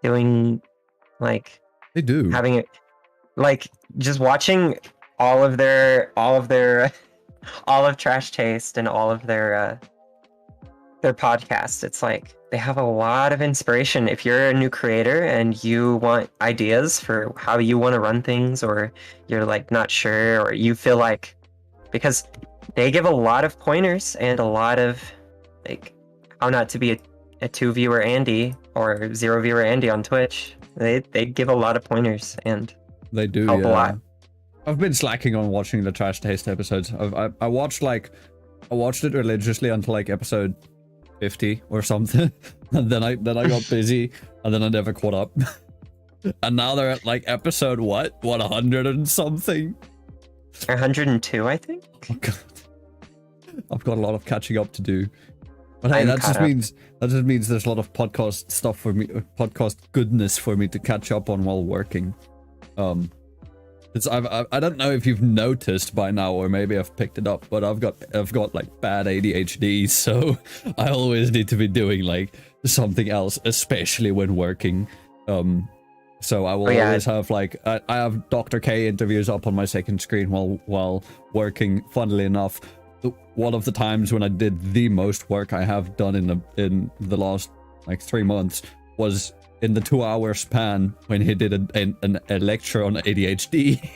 doing, like, they do having it, like, just watching all of Trash Taste and all of their podcasts. It's like they have a lot of inspiration. If you're a new creator and you want ideas for how you want to run things, or you're like not sure, or you feel like, because they give a lot of pointers and a lot of like how not to be a 2-viewer Andy or 0-viewer Andy on Twitch. They give a lot of pointers, and they do help a lot. I've been slacking on watching the Trash Taste episodes. I watched it religiously until like episode 50 or something. And then I got busy, and then I never caught up. And now they're at like episode what 100 and something. 102, I think. Oh god, I've got a lot of catching up to do. But hey, I'm that caught just means there's a lot of podcast stuff for me, podcast goodness for me to catch up on while working. I don't know if you've noticed by now, or maybe I've picked it up, but I've got like bad ADHD, so I always need to be doing like something else, especially when working. So I will always have like I have Dr. K interviews up on my second screen while working. Funnily enough, one of the times when I did the most work I have done in the last like 3 months was in the 2-hour span when he did a lecture on ADHD.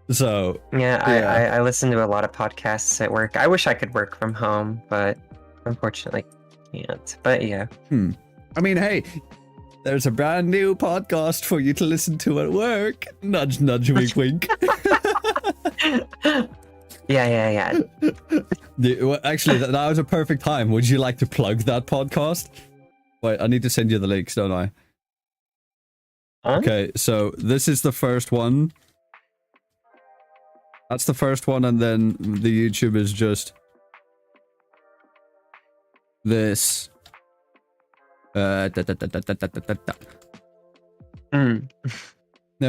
So yeah, I listen to a lot of podcasts at work. I wish I could work from home, but unfortunately can't. But yeah. I mean, hey, there's a brand new podcast for you to listen to at work. Nudge, nudge, wink, wink. Yeah. Well, actually, that was a perfect time. Would you like to plug that podcast? Wait, I need to send you the links, don't I? Huh? Okay, so this is the first one. That's the first one, and then the YouTube is just this. There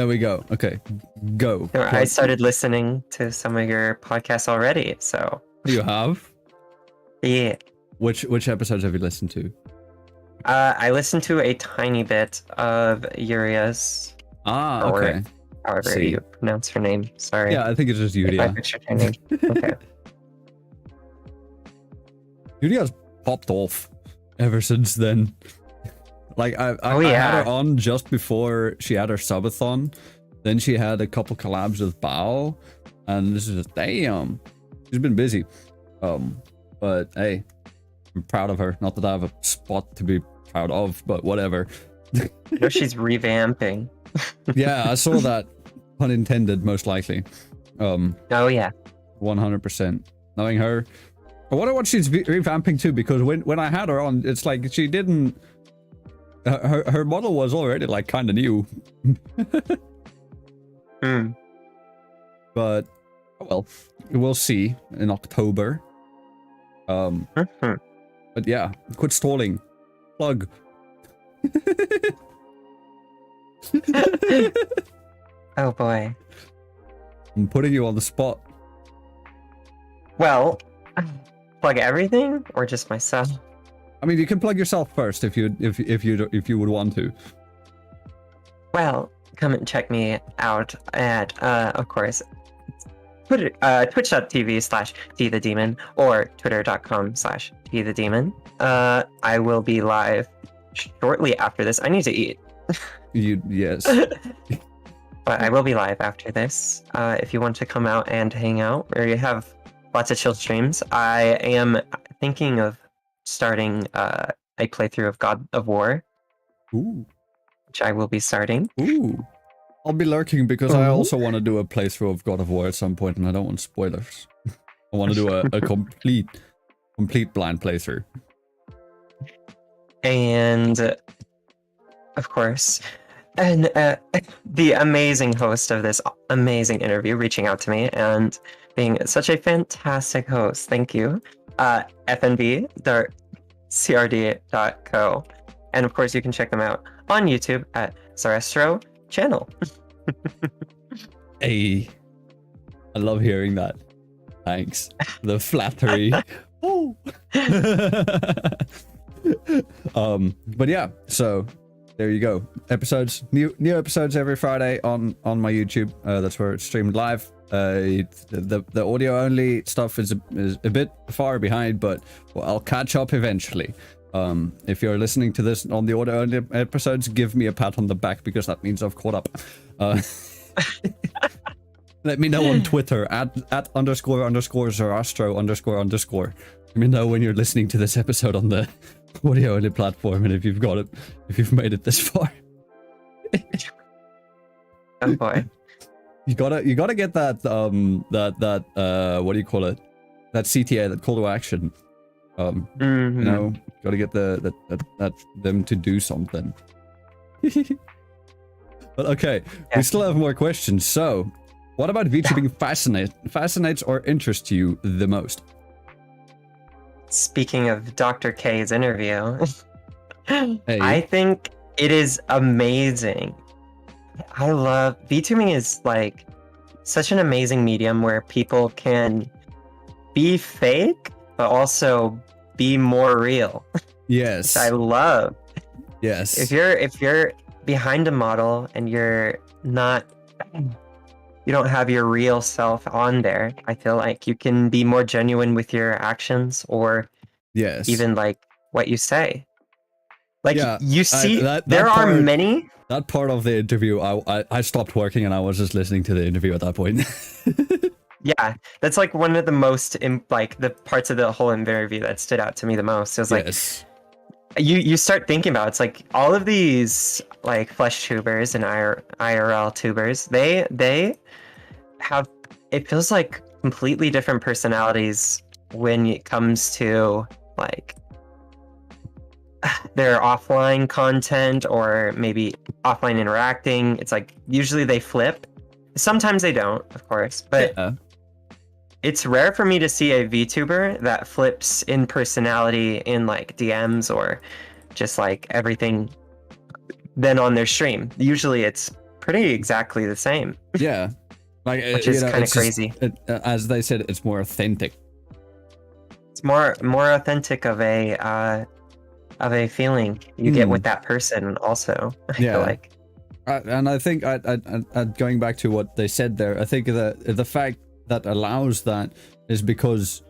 we go. Okay, go. I started listening to some of your podcasts already, so You have? yeah. Which episodes have you listened to? I listened to a tiny bit of Yuria's. Ah, Or- okay. However See. you pronounce her name. Sorry. Yeah, I think it's just If I Yuria. butchered her name. Okay. Yuria's popped off ever since then. Like I had yeah. her on just before she had her subathon. Then she had a couple collabs with Bao, and this is just damn. She's been busy. But hey, I'm proud of her. Not that I have a spot to be proud of, but whatever. No, she's revamping. Yeah, I saw that. Pun intended, most likely. Oh yeah. 100%. Knowing her, I wonder what she's revamping to, because when I had her on, it's like she didn't. Her model was already like kind of new. But oh well, we'll see in October. But yeah, quit stalling. Plug. Oh boy. I'm putting you on the spot. Well, plug everything or just myself? I mean, you can plug yourself first if you would want to. Well, come and check me out at, of course, twitch.tv/TheDemon or twitter.com/TheDemon. I will be live shortly after this. I need to eat. Yes. But I will be live after this. If you want to come out and hang out, or you have lots of chill streams, I am thinking of starting a playthrough of God of War, Ooh. which I will be starting. Ooh. I'll be lurking because I also want to do a playthrough of God of War at some point, and I don't want spoilers. I want to do a complete blind playthrough. And of course, and the amazing host of this amazing interview reaching out to me and being such a fantastic host. Thank you. FNV.crd.co. And of course, you can check them out on YouTube at Zarastro channel. Hey, I love hearing that. Thanks. The flattery. Oh. But yeah, so there you go. Episodes, new episodes every Friday on my YouTube. That's where it's streamed live. The audio only stuff is a bit far behind, but I'll catch up eventually. If you're listening to this on the audio only episodes, give me a pat on the back, because that means I've caught up. Let me know on Twitter at __Zarastro__. Let me know when you're listening to this episode on the audio only platform, and if you've got it, if you've made it this far. Oh boy. You gotta get that what do you call it? that CTA, that call to action. You know, got to get them to do something. But okay, we still have more questions. So, what about VTubing fascinates or interests you the most? Speaking of Dr. K's interview, Hey. I think it is amazing. I love VTubing is like such an amazing medium where people can be fake but also be more real. Yes. Which I love. Yes. If you're behind a model and you don't have your real self on there, I feel like you can be more genuine with your actions or even like what you say. Like you see, there are many. That part of the interview, I stopped working and I was just listening to the interview at that point. Yeah, that's like one of the most like the parts of the whole interview that stood out to me the most. It was like you start thinking about it's like all of these like flesh tubers and IRL tubers, they have, it feels like completely different personalities when it comes to like their offline content or maybe offline interacting. It's like usually they flip. Sometimes they don't, of course, but it's rare for me to see a VTuber that flips in personality in like DMs or just like everything then on their stream. Usually it's pretty exactly the same. Yeah. Like, which is kind of crazy. As they said, it's more authentic. It's more authentic of a feeling you get with that person also. I feel like. And I think going back to what they said there, I think that the fact that allows that is because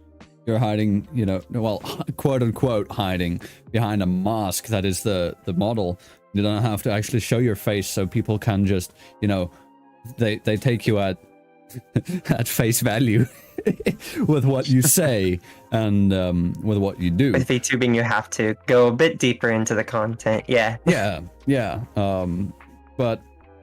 you're hiding, you know, well, quote unquote hiding behind a mask that is the model. You don't have to actually show your face, so people can just, you know, they take you at face value with what you say and with what you do. With VTubing, you have to go a bit deeper into the content. Yeah. But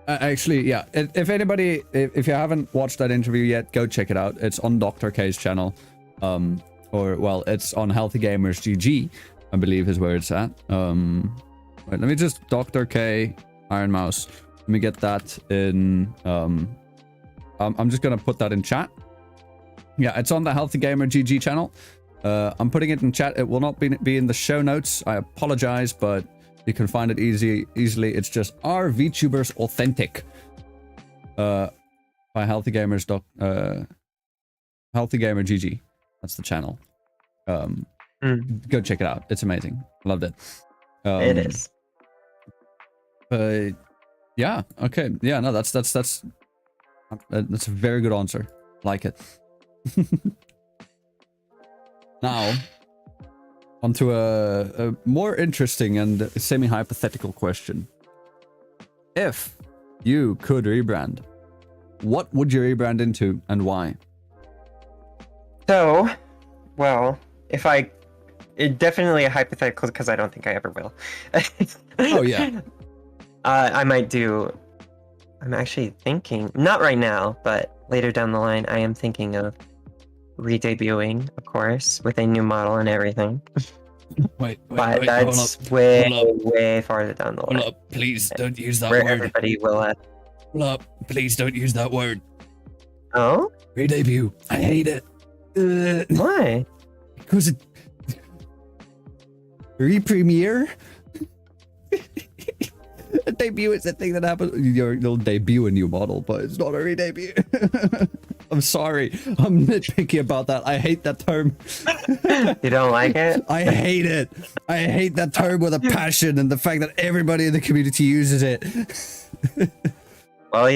actually, if anybody, if you haven't watched that interview yet, go check it out. It's on Dr. K's channel, or well, it's on Healthy Gamers GG, I believe is where it's at. Wait, let me just Dr. K Iron Mouse. Let me get that in. I'm just gonna put that in chat. Yeah, it's on the Healthy Gamer GG channel. I'm putting it in chat. It will not be in the show notes. I apologize, but you can find it easily. It's just Are VTubers Authentic? By Healthy Gamers Healthy Gamer GG. That's the channel. Go check it out. It's amazing. Loved it. It is. Yeah. Okay. Yeah. No. That's a very good answer. Like it. Now, onto a more interesting and semi-hypothetical question. If you could rebrand, what would you rebrand into and why? So, well, it definitely a hypothetical because I don't think I ever will. Oh yeah. I'm actually thinking, not right now, but later down the line, I am thinking of re-debuting, of course, with a new model and everything. Wait, but that's way farther down the line. Hold up, please don't use that word. word. Everybody will. Hold up, please don't use that word. Oh? Re-debut. I hate it. Why? Because it... Re-premiere? A debut is the thing that happens. You'll debut a new model, but it's not a re-debut. I'm sorry. I'm nitpicky about that. I hate that term. You don't like it? I hate it. I hate that term with a passion, and the fact that everybody in the community uses it. Well,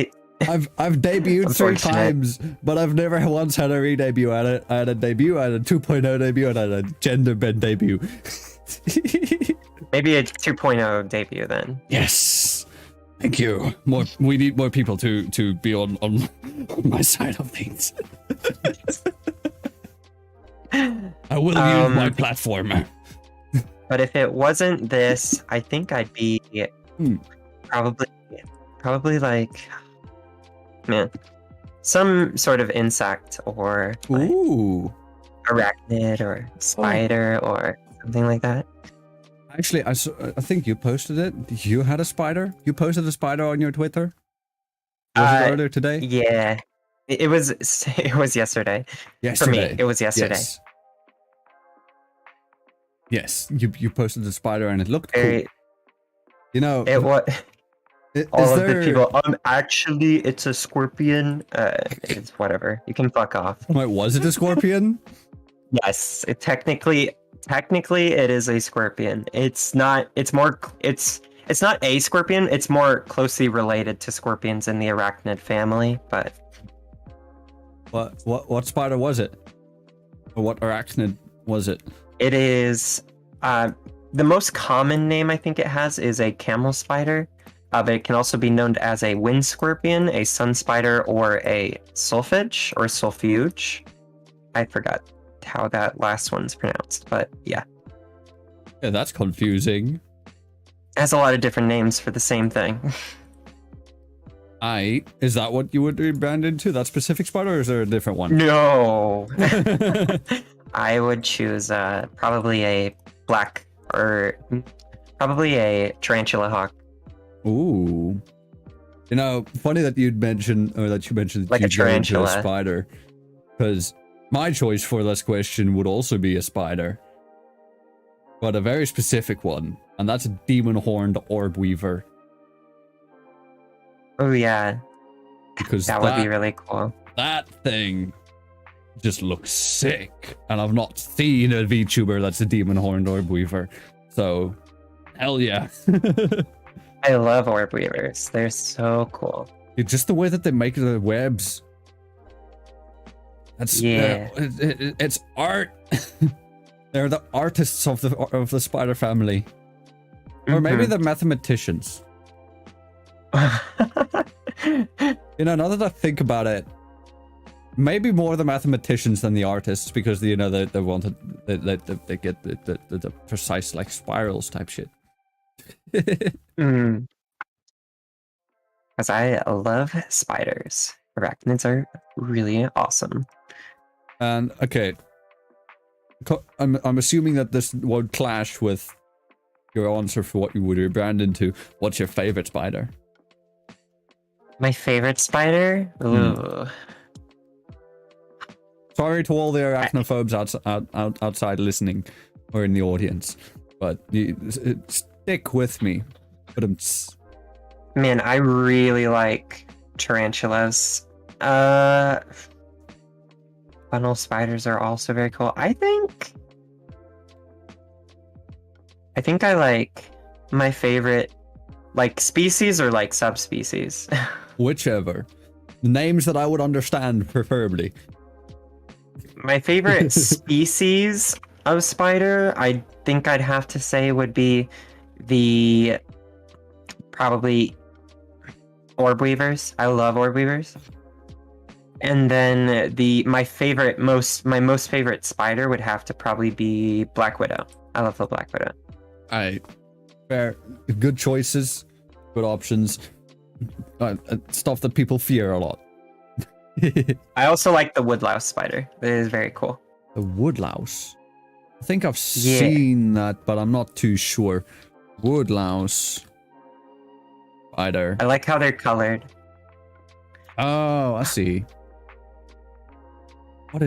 I've debuted 3 times, but I've never once had a re-debut. I had a debut, I had a 2.0 debut, and I had a gender bend debut. Maybe a 2.0 debut then. Yes. Thank you. We need more people to be on my side of things. I will use my platform. But if it wasn't this, I think I'd be probably like, man, some sort of insect or like arachnid or spider or something like that. Actually, I think you posted it. You had a spider? You posted a spider on your Twitter? Was it earlier today? Yeah. It was yesterday. Yesterday. For me, it was yesterday. Yes. Yes, you posted the spider and it looked Very, cool. You know, it was all of the people. Actually, it's a scorpion. It's whatever. You can fuck off. Wait, was it a scorpion? Yes, it technically it is a scorpion. It's not. It's more. It's not a scorpion. It's more closely related to scorpions in the arachnid family. But what spider was it? Or what arachnid was it? it is the most common name I think it has is a camel spider. But it can also be known as a wind scorpion, a sun spider, or a sulfige or sulfuge. I forgot how that last one's pronounced, but yeah. Yeah, that's confusing. It has a lot of different names for the same thing. Is that what you would rebrand into? That specific spider, or is there a different one? No. I would choose probably a black or probably a tarantula hawk. Ooh. You know, funny that you mentioned that Like a you'd go into tarantula. a spider, because my choice for this question would also be a spider, but a very specific one, and that's a demon-horned orb weaver. Oh yeah, Because that would be really cool. That thing just looks sick, and I've not seen a VTuber that's a demon-horned orb weaver, so hell yeah. I love orb weavers. They're so cool. Just the way that they make the webs. That's it's art. They're the artists of the spider family, or maybe the mathematicians. You know, now that I think about it, maybe more the mathematicians than the artists, because you know they get the precise like spirals type shit. Because I love spiders. Arachnids are really awesome. And okay, I'm assuming that this won't clash with your answer for what you would rebrand into. What's your favorite spider? My favorite spider? Ooh. Sorry to all the arachnophobes outside listening or in the audience, but stick with me. Man, I really like tarantulas. Funnel spiders are also very cool. I think I like my favorite like species or like subspecies. Whichever. The names that I would understand, preferably. My favorite species of spider, I think I'd have to say would be the probably orb weavers. I love orb weavers. And then my most favorite spider would have to probably be Black Widow. I love the Black Widow. Fair. Good choices, good options. Stuff that people fear a lot. I also like the woodlouse spider. It is very cool. The woodlouse. I think I've seen that, but I'm not too sure. Woodlouse spider. I like how they're colored. Oh, I see. What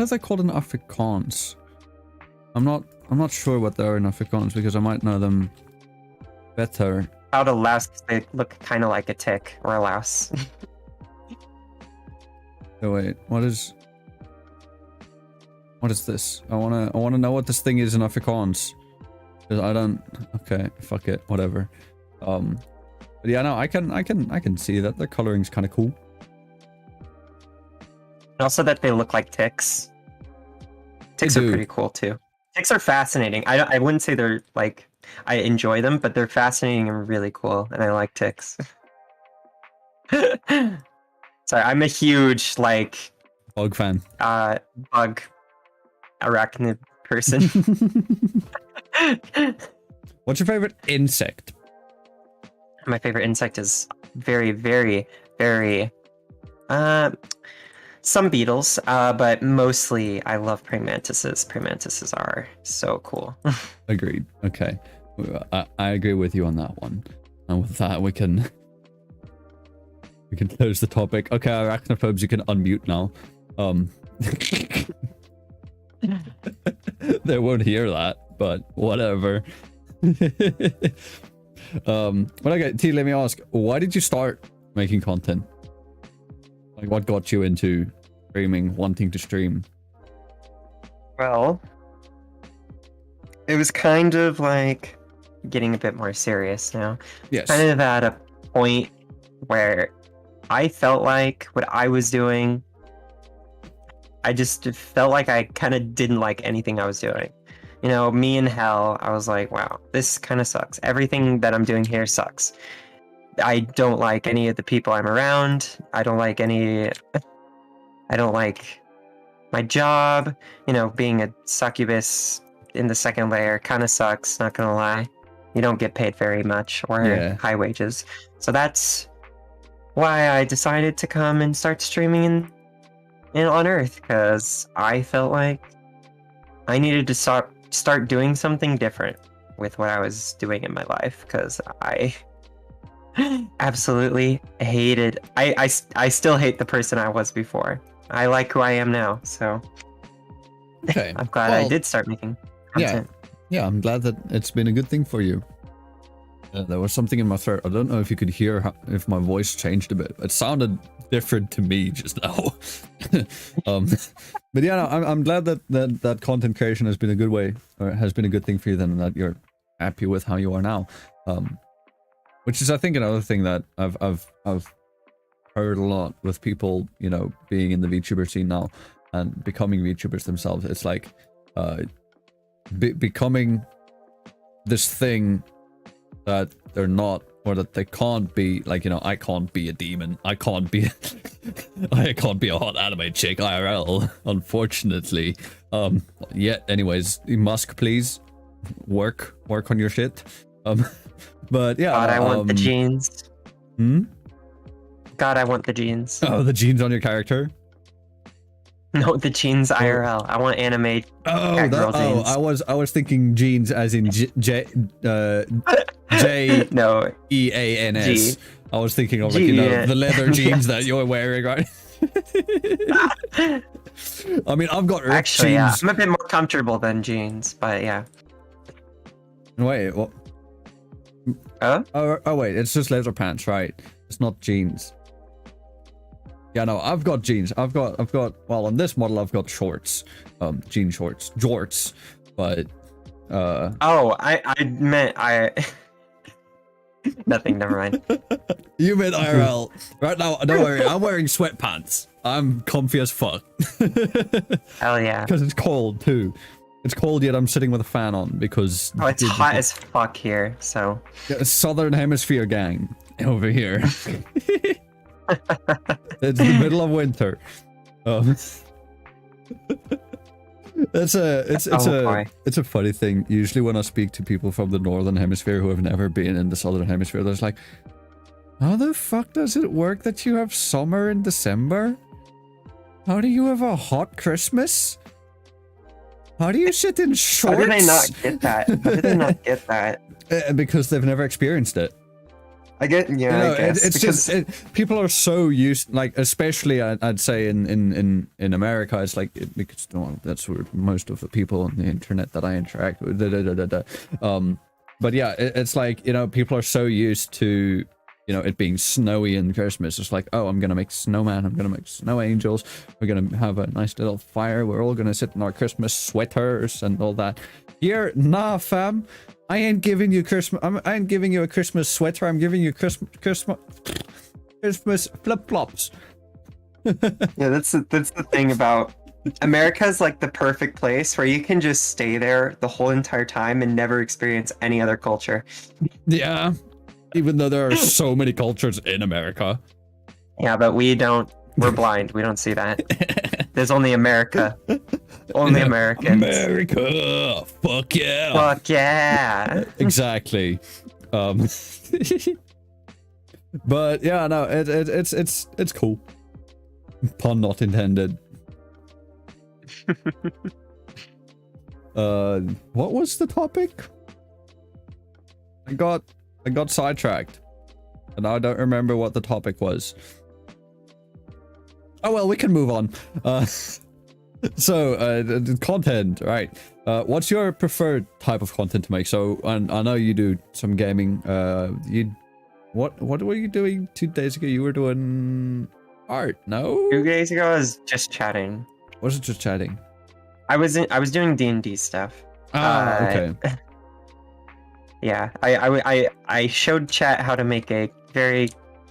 are they called in Afrikaans? I'm not sure what they are in Afrikaans, because I might know them better. How to louse, they look kind of like a tick or a louse. Oh wait, what is this? I wanna know what this thing is in Afrikaans. Because I don't. Okay, fuck it, whatever. But yeah, no, I can see that the coloring's kind of cool. And also that they look like ticks. Ticks are pretty cool too. Ticks are fascinating. I wouldn't say they're like I enjoy them, but they're fascinating and really cool, and I like ticks. Sorry, I'm a huge like Bug fan. Bug arachnid person. What's your favorite insect? My favorite insect is very some beetles, but mostly I love praying mantises. Praying mantises are so cool. Agreed. Okay. I agree with you on that one. And with that, we can close the topic. Okay, arachnophobes, you can unmute now. They won't hear that, but whatever. But okay, T, let me ask, why did you start making content? Like, what got you into streaming, wanting to stream? Well, it was kind of like getting a bit more serious now. Yes. Kind of at a point where I felt like what I was doing, I just felt like I kind of didn't like anything I was doing. You know, me in hell, I was like, wow, this kind of sucks. Everything that I'm doing here sucks. I don't like any of the people I'm around. I don't like my job. You know, being a succubus in the second layer kind of sucks, not gonna lie. You don't get paid very much or high wages. So that's why I decided to come and start streaming in on Earth, because I felt like I needed to start doing something different with what I was doing in my life, because I absolutely hated I still hate the person I was before. I like who I am now, so Okay. I'm glad I did start making content. Yeah, I'm glad that it's been a good thing for you. There was something in my throat. I don't know if you could hear if my voice changed a bit. It sounded different to me just now. But yeah, no, I'm glad that content creation has been a good way, or has been a good thing for you then, and that you're happy with how you are now. Which is, I think, another thing that I've heard a lot with people, you know, being in the VTuber scene now and becoming VTubers themselves. It's like becoming this thing that they're not, or that they can't be. Like, you know, I can't be a demon. I can't be a hot anime chick IRL, unfortunately. Anyways, Musk, please work on your shit. But yeah, God, I want the jeans. God, I want the jeans. Oh, the jeans on your character? No, the jeans IRL. I want anime. Girl jeans. I was thinking jeans as in J no, EANS. G. I was thinking of, like, you know, the leather jeans that you're wearing, right? I mean, I've got actually, jeans. yeah, I'm a bit more comfortable than jeans, but yeah. Wait, what? Huh? Oh wait, it's just leather pants, right? It's not jeans. Yeah, no, I've got jeans. I've got. Well, on this model, I've got shorts, jean shorts, jorts, but. Oh, I meant nothing. Never mind. You meant IRL. Right now, don't worry. I'm wearing sweatpants. I'm comfy as fuck. Hell yeah. Because it's cold too. It's cold, yet I'm sitting with a fan on because. Oh, it's hot as fuck here. So. Southern Hemisphere gang over here. It's the middle of winter. It's a funny thing. Usually when I speak to people from the Northern Hemisphere who have never been in the Southern Hemisphere, there's like, how the fuck does it work that you have summer in December? How do you have a hot Christmas? How do you sit in shorts? How do they not get that? How do they not get that? Because they've never experienced it. I get, yeah, you know, I guess. It's just people are so used, like, especially I'd say in America, it's like, because that's where most of the people on the internet that I interact with. But yeah, it's like, you know, people are so used to, you know, it being snowy in Christmas. It's like, oh, I'm gonna make snowman, I'm gonna make snow angels, we're gonna have a nice little fire, we're all gonna sit in our Christmas sweaters and all that. Here, nah, fam. I ain't giving you Christmas. I ain't giving you a Christmas sweater. I'm giving you Christmas flip flops. Yeah, that's the thing about America's, like, the perfect place where you can just stay there the whole entire time and never experience any other culture. Yeah, even though there are so many cultures in America. Yeah, but we don't. We're blind. We don't see that. There's only America. Only Americans. America. Fuck yeah. Fuck yeah. Exactly. But yeah, no, it's cool. Pun not intended. What was the topic? I got sidetracked, and I don't remember what the topic was. Oh well, we can move on. So content, right? What's your preferred type of content to make? So I know you do some gaming. What were you doing 2 days ago? You were doing art, no? 2 days ago, I was just chatting. Was it just chatting? I was doing D&D stuff. Okay. Yeah, I showed chat how to make a very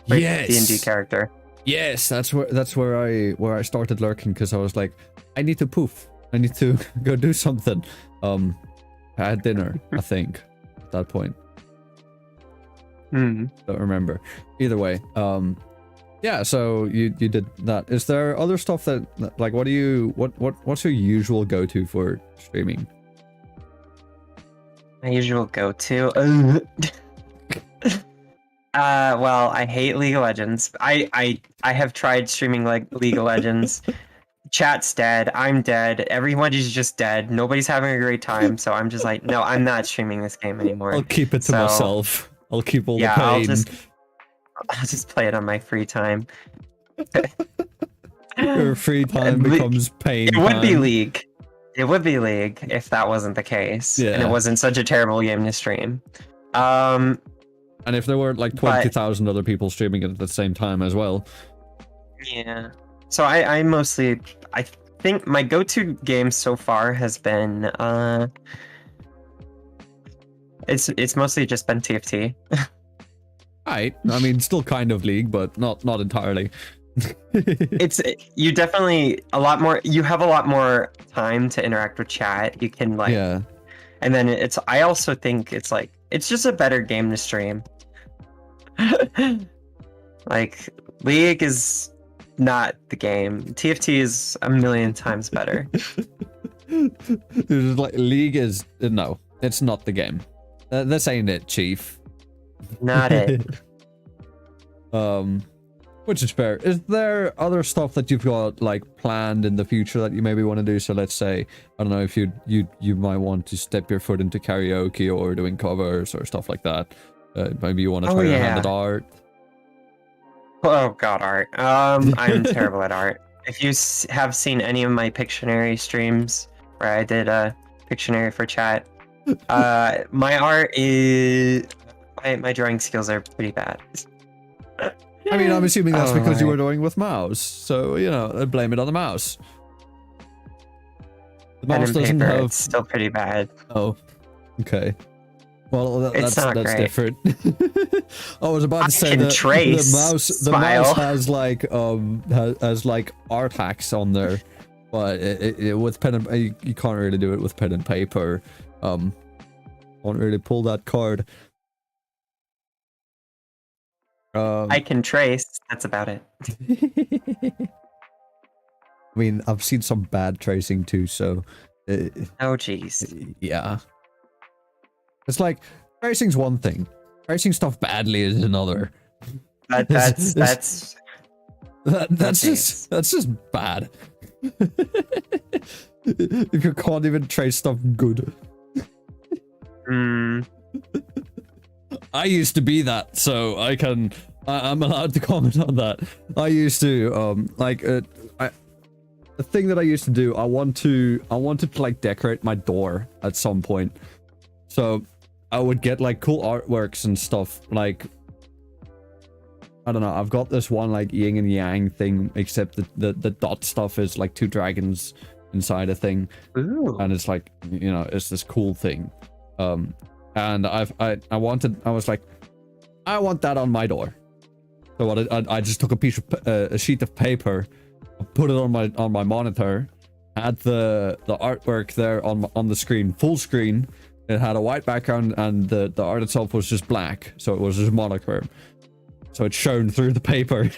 quick D&D character. Yes, that's where I started lurking, because I was like, I need to poof. I need to go do something. I had dinner, I think, at that point. Don't remember. Either way, yeah. So you did that. Is there other stuff that like what's your usual go-to for streaming? My usual go-to. Well, I hate League of Legends. I have tried streaming like League of Legends. Chat's dead. I'm dead. Everyone is just dead. Nobody's having a great time. So I'm just like, no, I'm not streaming this game anymore. I'll keep it to myself. I'll keep all the pain. I'll just play it on my free time. Your free time becomes pain. It would be League. It would be League if that wasn't the case. Yeah. And it wasn't such a terrible game to stream. And if there weren't like 20,000 other people streaming it at the same time as well. Yeah. So I mostly, I think my go-to game so far has been, it's mostly just been TFT. Right. I mean, still kind of League, but not entirely. You definitely you have a lot more time to interact with chat. You can like, yeah. And then I also think it's like, it's just a better game to stream. Like, League is not the game. TFT is a million times better. Like, League is... No, it's not the game. This ain't it, Chief. Not it. Which is fair. Is there other stuff that you've got like planned in the future that you maybe want to do? So let's say, I don't know, if you might want to step your foot into karaoke or doing covers or stuff like that. Maybe you want to try your hand at art. Oh god, art. I'm terrible at art. If you have seen any of my Pictionary streams where I did a Pictionary for chat, my art is... My drawing skills are pretty bad. I mean, I'm assuming that's because you were drawing with mouse. So, you know, blame it on the mouse. The mouse doesn't have... It's still pretty bad. Oh, okay. Well, that's great. different. I was about to say that the mouse has like art hacks on there, but with pen and you can't really do it with pen and paper. Can't really pull that card. I can trace. That's about it. I mean, I've seen some bad tracing too, so... oh, jeez. Yeah. It's like, tracing's one thing. Tracing stuff badly is another. That's just bad. If you can't even trace stuff good. I used to be that, so I'm allowed to comment on that. I used to, the thing that I used to do, I wanted to like decorate my door at some point. So I would get like cool artworks and stuff, like, I don't know, I've got this one like yin and yang thing, except the dot stuff is like 2 dragons inside a thing. Ooh. And it's like, you know, it's this cool thing. And I was like, I want that on my door. So what I just took a sheet of paper, put it on my monitor, had the artwork there on the screen, full screen. It had a white background and the art itself was just black, so it was just monochrome. So it shone through the paper.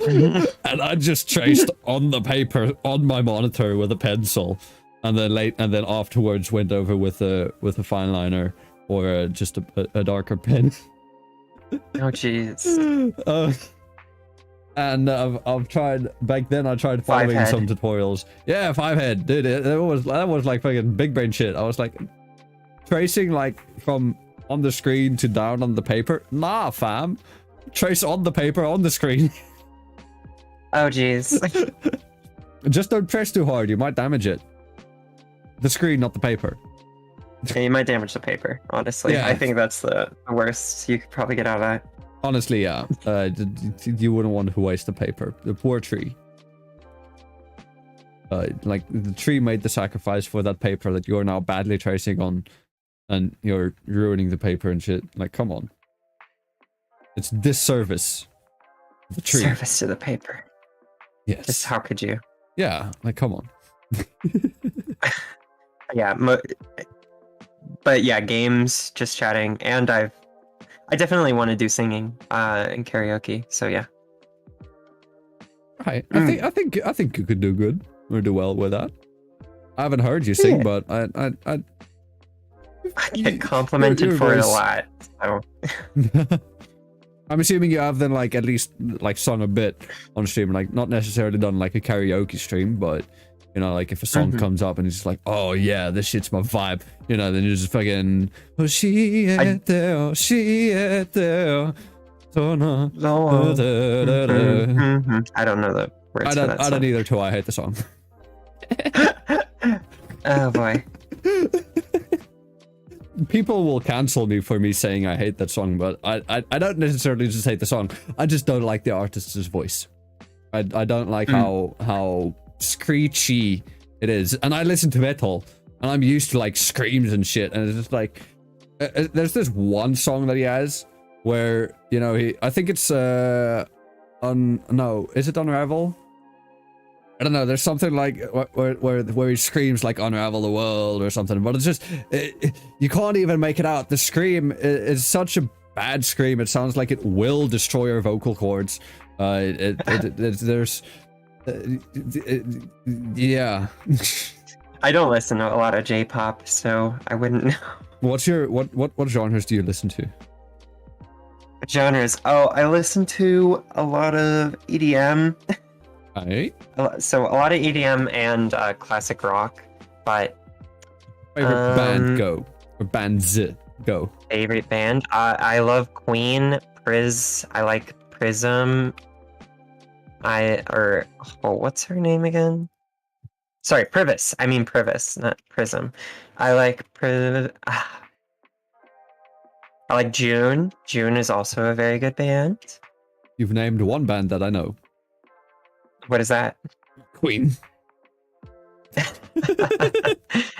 And I just traced on the paper on my monitor with a pencil. And then afterwards went over with a fine liner or just a darker pen. Oh jeez. And I've tried back then. I tried following Five-head. some tutorials. Yeah, 5-head, dude. That was like fucking big brain shit. I was like tracing like from on the screen to down on the paper. Nah, fam. Trace on the paper on the screen. Oh, jeez. Just don't trace too hard. You might damage it. The screen, not the paper. Yeah, you might damage the paper, honestly. Yeah. I think that's the worst you could probably get out of that. Honestly, yeah. You wouldn't want to waste the paper. The poor tree. Like the tree made the sacrifice for that paper that you're now badly tracing on, and you're ruining the paper and shit. Like, come on. It's disservice. The tree. Service to the paper. Yes. Just how could you? Yeah. Like, come on. Yeah. But yeah, games, just chatting, and I definitely want to do singing and karaoke. So yeah. Right. I think you could do good or do well with that. I haven't heard you sing, but I get complimented your for it a voice. lot. So. I'm assuming you have then like at least like sung a bit on stream, like not necessarily done like a karaoke stream, but you know, like if a song comes up and it's just like, oh yeah, this shit's my vibe, you know, then you just fucking oh she there, so no. I don't know the words. I don't either too. I hate the song. Oh boy. People will cancel me for me saying I hate that song, but I don't necessarily just hate the song. I just don't like the artist's voice. I don't like how screechy it is. And I listen to metal, and I'm used to like screams and shit. And it's just like, there's this one song that he has where, you know, I think it's is it Unravel? I don't know, there's something like where he screams like unravel the world or something, but it's just you can't even make it out. The scream is such a bad scream. It sounds like it will destroy your vocal cords. There's yeah. I don't listen to a lot of J-pop, so I wouldn't know. What genres do you listen to? Genres. Oh, I listen to a lot of EDM. Right. So a lot of EDM and classic rock, but Favorite band go or bands go. favorite band. I love Queen, I like Prism. What's her name again? Sorry, Privis. I mean Privis, not Prism. I like I like June. June is also a very good band. You've named one band that I know. What is that? Queen.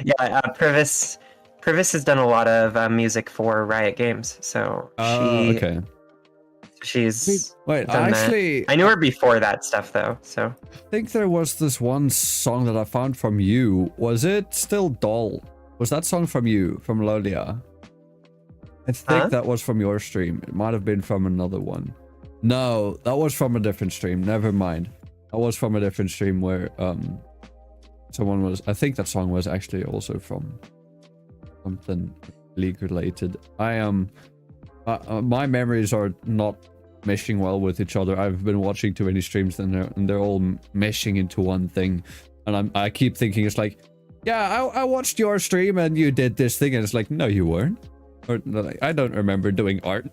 Yeah, Privis has done a lot of music for Riot Games, so okay. she's Wait, done actually, that. I knew her before that stuff though, so I think there was this one song that I found from you. Was it Still Doll? Was that song from you, from Lolia? I think that was from your stream. It might have been from another one. No, that was from a different stream. Never mind. That was from a different stream where someone was. I think that song was actually also from something league related. I am. My memories are not meshing well with each other. I've been watching too many streams and they're all meshing into one thing, and I keep thinking it's like, yeah, I watched your stream and you did this thing, and it's like, no, you weren't. Or like, I don't remember doing art.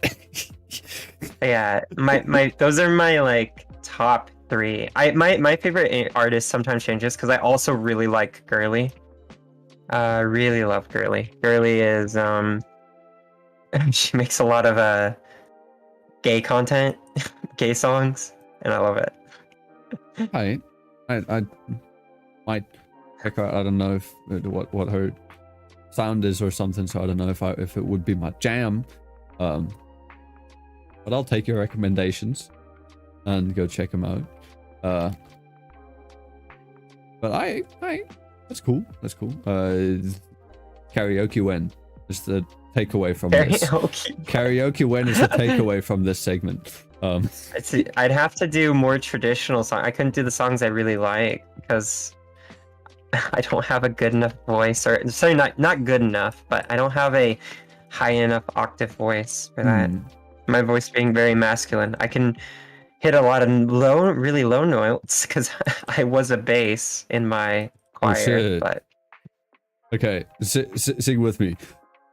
yeah, my those are my like top 3. My favorite artist sometimes changes because I also really like Girly. Really love Girly. Girly is she makes a lot of gay content, gay songs, and I love it. I might check out. I don't know if what her sound is or something, so I don't know if it would be my jam. But I'll take your recommendations and go check them out. But I that's cool. That's cool. Karaoke when is the takeaway from this. Karaoke when is the takeaway from this segment. I'd have to do more traditional songs. I couldn't do the songs I really like because I don't have a good enough voice, or sorry, not good enough, but I don't have a high enough octave voice for that. My voice being very masculine. I can hit a lot of really low notes because I was a bass in my choir. shit. But Okay, sing with me.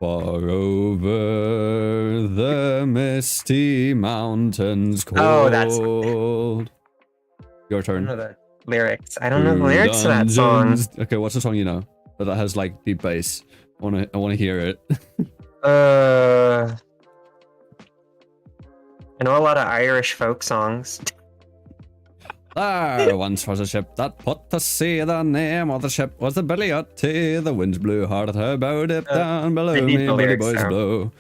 Far over the misty mountains cold. Oh, that's- Your I turn. don't know the lyrics. I don't know the lyrics to that song. Dungeons. Okay, what's the song you know that has like deep bass? I wanna hear it. I know a lot of Irish folk songs. There once was a ship that put to sea. The name of the ship was the Billy Utty. The winds blew hard at her bow, dip down below need me, the bully lyrics boys now. blow.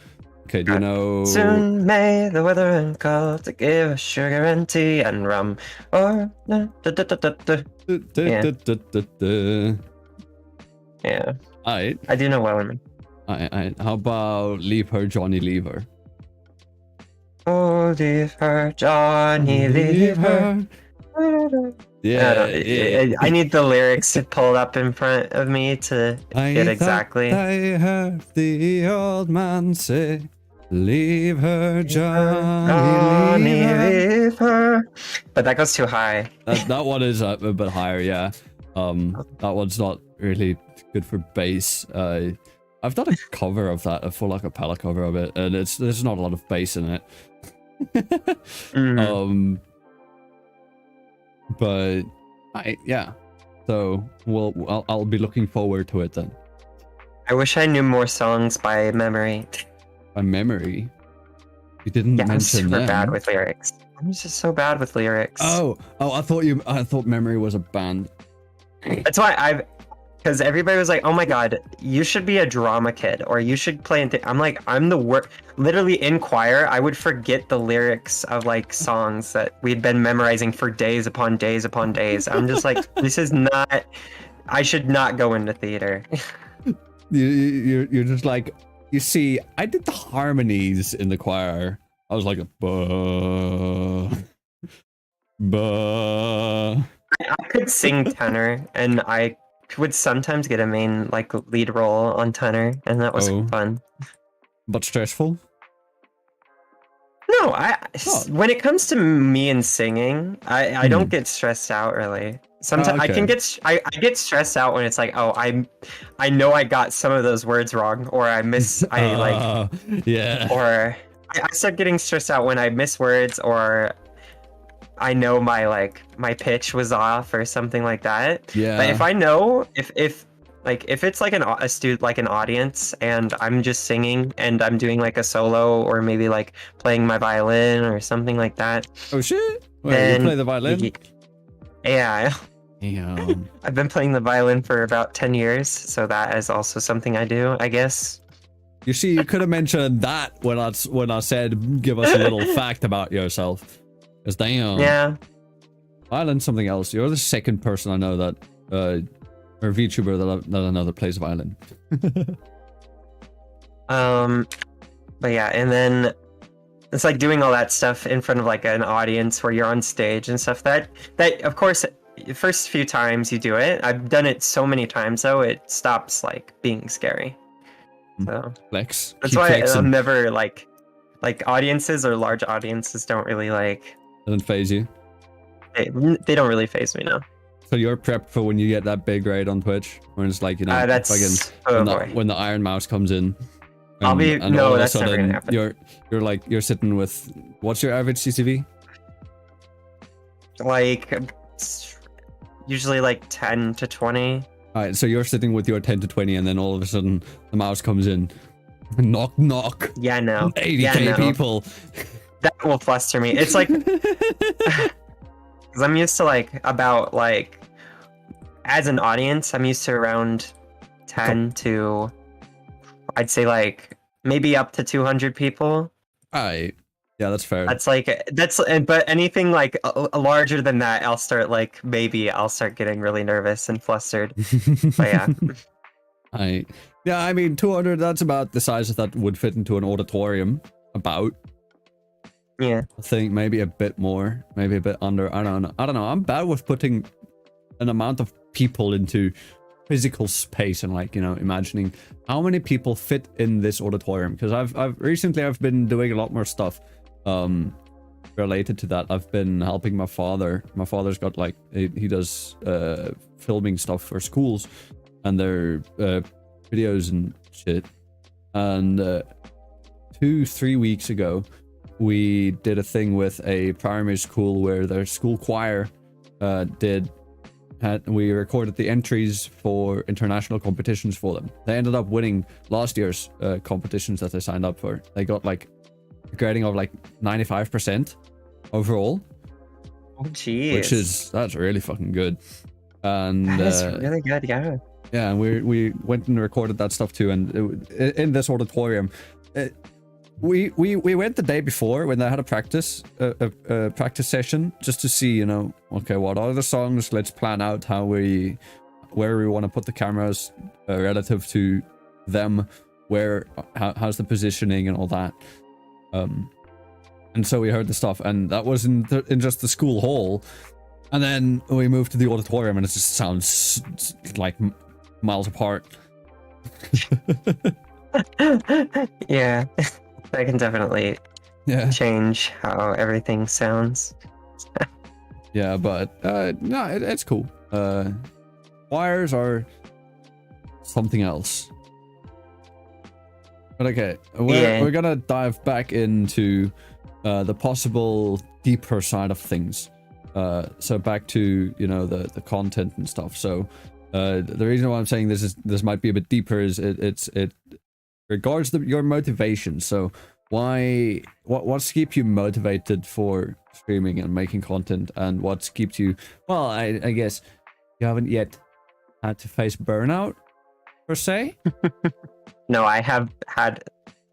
Okay, do you know? Soon may the weather call to give us sugar and tea and rum. Or yeah, Alright, I do know Wellerman. alright. How about Leave Her, Johnny, Leave Her? Oh, leave her, Johnny, leave her. Yeah, I need the lyrics pulled up in front of me to get exactly. I heard the old man say, leave her, Johnny, leave her. But that goes too high. That one is a bit higher, yeah. That one's not really good for bass. I've done a cover of that, a full a cappella cover of it, and there's not a lot of bass in it. But yeah. So I'll be looking forward to it then. I wish I knew more songs by memory. By memory, you didn't Yeah, I'm mention super them. bad with lyrics. I'm just so bad with lyrics. Oh, I thought Memory was a band. That's why because everybody was like, "Oh my god, you should be a drama kid, or you should play." I'm like, I'm the worst. Literally in choir, I would forget the lyrics of like songs that we'd been memorizing for days upon days upon days. I'm just like, this is not. I should not go into theater. You're just like, you see, I did the harmonies in the choir. I was like, buh, buh. I could sing tenor, and I would sometimes get a main like lead role on tenor, and that was fun. But stressful? No, when it comes to me and singing, I don't get stressed out really. Sometimes I can get I get stressed out when it's like, oh, I know I got some of those words wrong, or I miss yeah. or I start getting stressed out when I miss words, or I know my pitch was off or something like that. Yeah. But if I know if it's like an audience and I'm just singing and I'm doing like a solo or maybe like playing my violin or something like that. Oh shit! Wait, then you play the violin? Yeah. Yeah. I've been playing the violin for about 10 years, so that is also something I do, I guess. You see, you could have mentioned that when I said give us a little fact about yourself. Because damn. Yeah. I learned something else. You're the second person I know that or VTuber that I know that plays violin. But yeah, and then it's like doing all that stuff in front of like an audience where you're on stage and stuff. That of course, the first few times you do it, I've done it so many times though, it stops like being scary. So Flex. that's Keep why flexing. I'm never like audiences or large audiences don't really like. Doesn't phase you. They don't really faze me now. So you're prepped for when you get that big raid on Twitch, when it's like, you know, That's when the Iron Mouse comes in. I'll be and no, all of a that's never sudden gonna happen. You're sitting with, what's your average CCV? Like usually like 10 to 20. All right, so you're sitting with your 10 to 20, and then all of a sudden the mouse comes in, knock knock. Yeah, no. 80k people. That will fluster me. It's like because I'm used to about as an audience, I'm used to around 10 to I'd say maybe up to 200 people. Alright. Yeah, that's fair. But anything larger than that, I'll start I'll start getting really nervous and flustered. But yeah. Yeah, I mean 200, that's about the size that would fit into an auditorium. About. Yeah. I think maybe a bit more, maybe a bit under. I don't know. I'm bad with putting an amount of people into physical space and imagining how many people fit in this auditorium, because I've recently been doing a lot more stuff related to that, I've been helping my father. My father's got like he does filming stuff for schools and their videos and shit. And 2-3 weeks ago, we did a thing with a primary school where their school choir we recorded the entries for international competitions for them. They ended up winning last year's competitions that they signed up for. They got like a grading of like 95% overall. Oh, jeez. That's really fucking good. And that's really good, yeah. Yeah, and we went and recorded that stuff too. And in this auditorium, we went the day before when they had a practice session just to see, you know, okay, what are the songs? Let's plan out where we want to put the cameras relative to them, how's the positioning and all that. And so we heard the stuff, and that was in just the school hall. And then we moved to the auditorium, and it just sounds like miles apart. Yeah, that can definitely change how everything sounds. Yeah, but no, it's cool. Wires are something else. But okay, we're gonna dive back into the possible deeper side of things. So back to, you know, the content and stuff. So the reason why I'm saying this might be a bit deeper is it regards your motivation. So what's keep you motivated for streaming and making content, and what's keeps you, well, I guess you haven't yet had to face burnout per se. No, I have had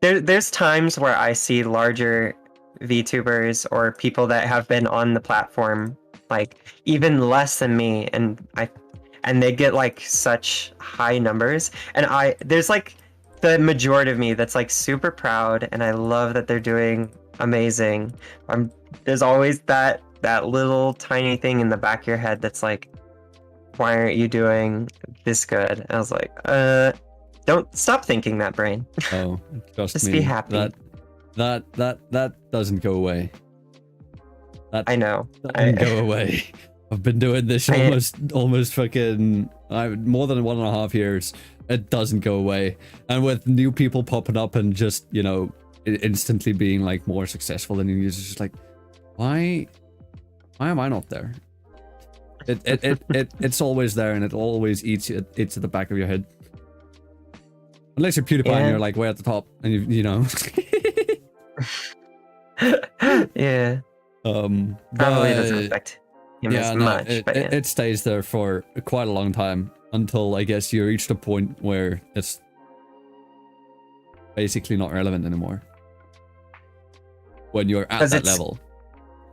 there's times where I see larger VTubers or people that have been on the platform like even less than me, and they get like such high numbers, and there's like the majority of me that's like super proud, and I love that they're doing amazing. There's always that little tiny thing in the back of your head that's like, why aren't you doing this good? And I was like, don't stop thinking that, brain. Oh, just be happy. That doesn't go away. I know. Doesn't go away. I've been doing this almost fucking more than 1.5 years. It doesn't go away. And with new people popping up and just, you know, instantly being like more successful than you, it's just like, why am I not there? It's always there, and it always eats at the back of your head. Unless you're PewDiePie and you're like way at the top, and you know. Yeah. Probably doesn't affect him as much. It stays there for quite a long time until I guess you reach the point where it's basically not relevant anymore. When you're at that level.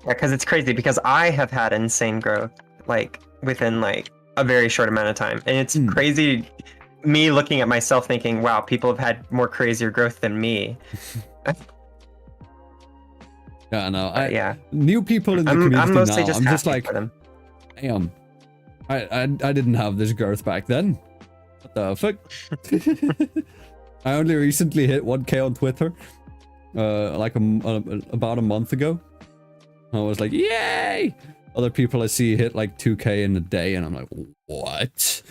Yeah, because it's crazy, because I have had insane growth like within like a very short amount of time, and it's crazy me looking at myself thinking, wow, people have had more crazier growth than me. Yeah, I know. New people in the community I'm mostly now, just I'm just happy like, for them. damn, I didn't have this growth back then. What the fuck? I only recently hit 1K on Twitter, like about a month ago. I was like, yay! Other people I see hit like 2K in a day, and I'm like, what?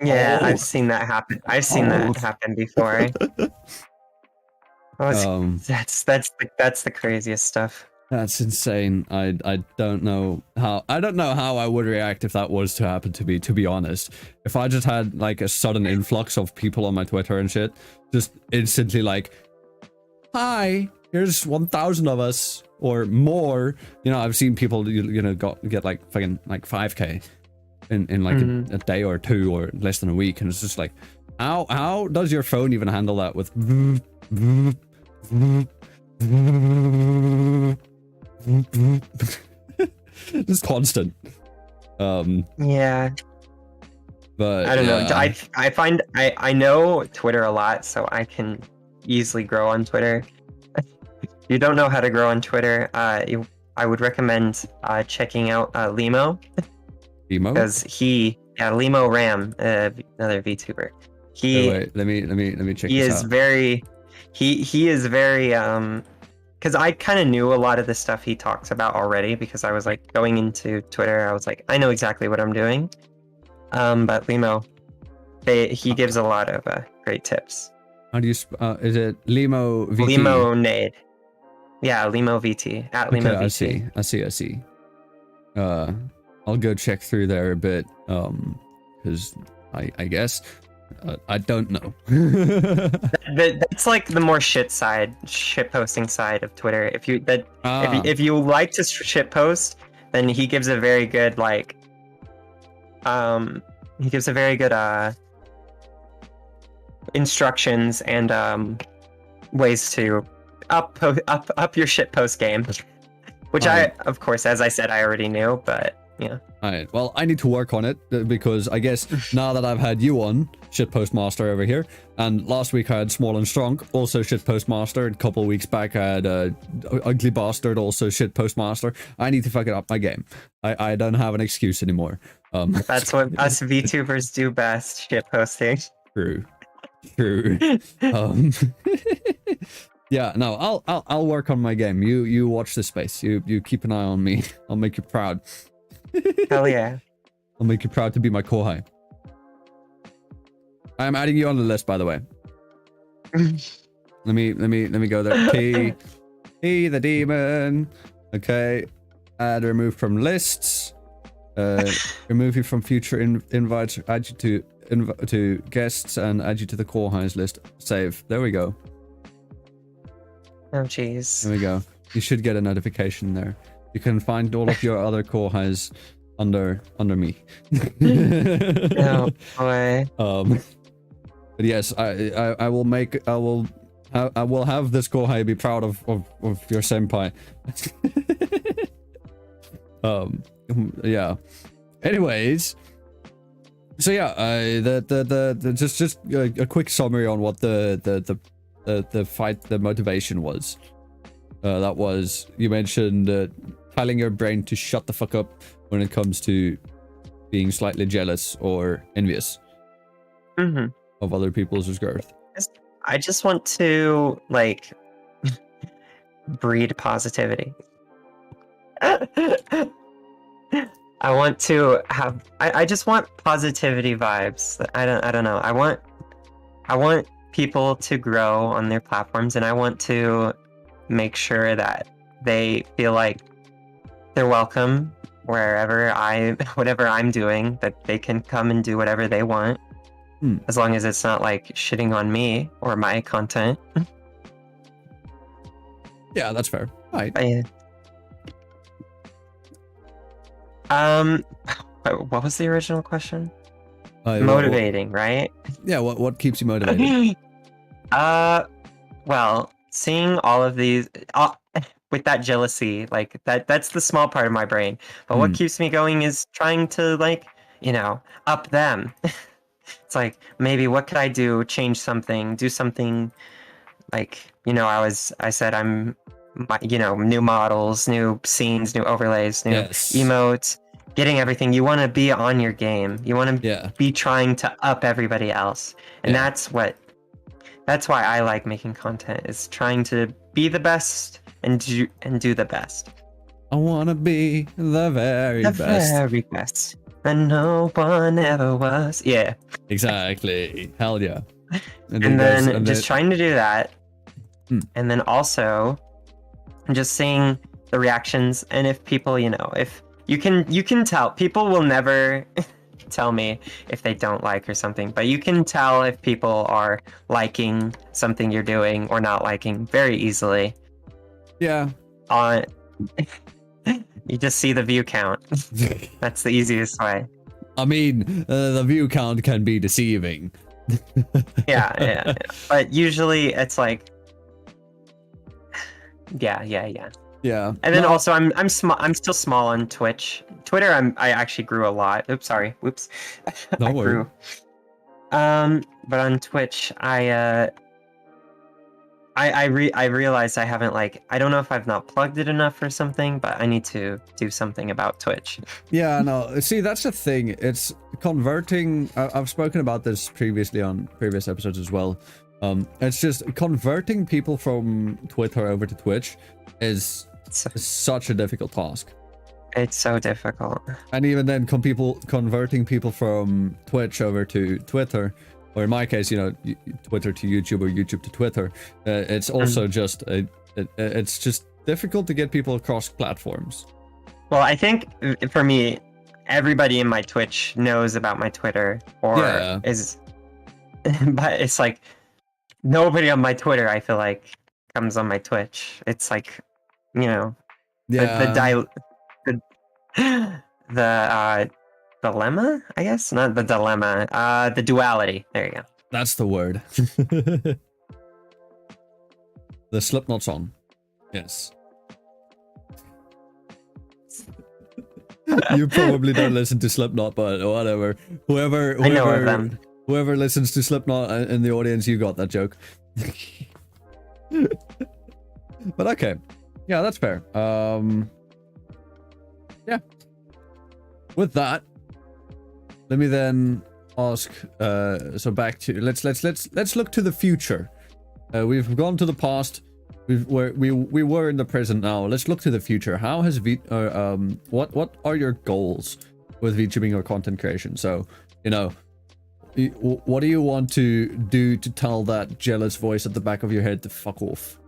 Yeah, I've seen that happen. I've seen that happen before. That's the craziest stuff. That's insane. I don't know how I would react if that was to happen to me, to be honest. If I just had like a sudden influx of people on my Twitter and shit, just instantly like, hi, here's 1,000 of us or more. You know, I've seen people you know get like fucking like 5K in like a day or two or less than a week, and it's just like, how does your phone even handle that with just constant? Yeah, but I don't know. I find I know Twitter a lot, so I can easily grow on Twitter. If you don't know how to grow on Twitter, I would recommend checking out Limo. Because Limo Ram, another VTuber. Wait, let me check. He is very because I kind of knew a lot of the stuff he talks about already, because I was like going into Twitter, I was like, I know exactly what I'm doing. But Limo, he gives a lot of great tips. How do you? Is it Limo VT? Limonade. Yeah, Limo VT at Limo VT. I see. I'll go check through there a bit. Because I guess I don't know. That's like the more shit posting side of Twitter. If you like to shit post, then he gives a very good instructions and ways to up your shit post game, which I, of course, as I said, I already knew, but yeah. Alright, well, I need to work on it because I guess now that I've had you on, shitpost master over here, and last week I had Small and Strong, also shitpost master, and a couple weeks back I had Ugly Bastard, also shitpost master. I need to fuck it up my game. I don't have an excuse anymore. That's what us VTubers do best, shit posting. True. Yeah, no, I'll work on my game. You watch this space. You keep an eye on me. I'll make you proud. Hell yeah. I'll make you proud to be my kohai. I am adding you on the list, by the way. let me go there. T the demon. Okay. Add remove from lists. Remove you from future invites. Add you to guests and add you to the kohais list. Save. There we go. Oh jeez. There we go. You should get a notification there. You can find all of your other kohais under me. Oh boy. But yes, I will have this kohai be proud of your senpai. Yeah. Anyways, so yeah, just a quick summary on what the motivation was. That was, you mentioned telling your brain to shut the fuck up when it comes to being slightly jealous or envious of other people's girth. I just want to breed positivity. I want to have. I just want positivity vibes. I don't know. I want people to grow on their platforms, and I want to make sure that they feel like they're welcome whatever I'm doing, that they can come and do whatever they want, as long as it's not shitting on me or my content. Yeah, that's fair. Right. What was the original question? Motivating, right? Yeah, what keeps you motivated? Well, seeing all of these with that jealousy, that's the small part of my brain. But what keeps me going is trying to up them. It's maybe what could I do, change something, do something I said I'm new models, new scenes, new overlays, new emotes, getting everything. You want to be on your game. You want to be trying to up everybody else. And that's why I like making content, is trying to be the best and do the best. I want to be the very best. And no one ever was. Yeah. Exactly. Hell yeah. And then just trying to do that. And then also just seeing the reactions, and if people, if you can tell, people will never tell me if they don't like or something, but you can tell if people are liking something you're doing or not liking very easily. Yeah. You just see the view count. That's the easiest way. I mean, the view count can be deceiving. Yeah. But usually it's yeah. And then also I'm still small on Twitch. Twitter I actually grew a lot. Oops, sorry. Whoops. No worries. But on Twitch I realized I haven't I don't know if I've not plugged it enough or something, but I need to do something about Twitch. Yeah, no. See, that's the thing. It's converting. I've spoken about this previously on previous episodes as well. It's just converting people from Twitter over to Twitch is So, such a difficult task. it's so difficult. And even then, converting people from Twitch over to Twitter, or in my case, Twitter to YouTube or YouTube to Twitter, it's also just it's just difficult to get people across platforms. Well, I think for me, everybody in my Twitch knows about my Twitter, or is, but it's like nobody on my Twitter, I feel like, comes on my Twitch. It's like, the dilemma, I guess, not the dilemma, the duality. There you go. That's the word. The Slipknot song. Yes. You probably don't listen to Slipknot, but whatever. Whoever I know of them. Whoever listens to Slipknot in the audience, you got that joke. But okay. Yeah, that's fair. Yeah. With that, let me then ask, so back to let's look to the future. We've gone to the past. We were in the present now. Let's look to the future. How has what are your goals with VTubing or content creation? So, what do you want to do to tell that jealous voice at the back of your head to fuck off?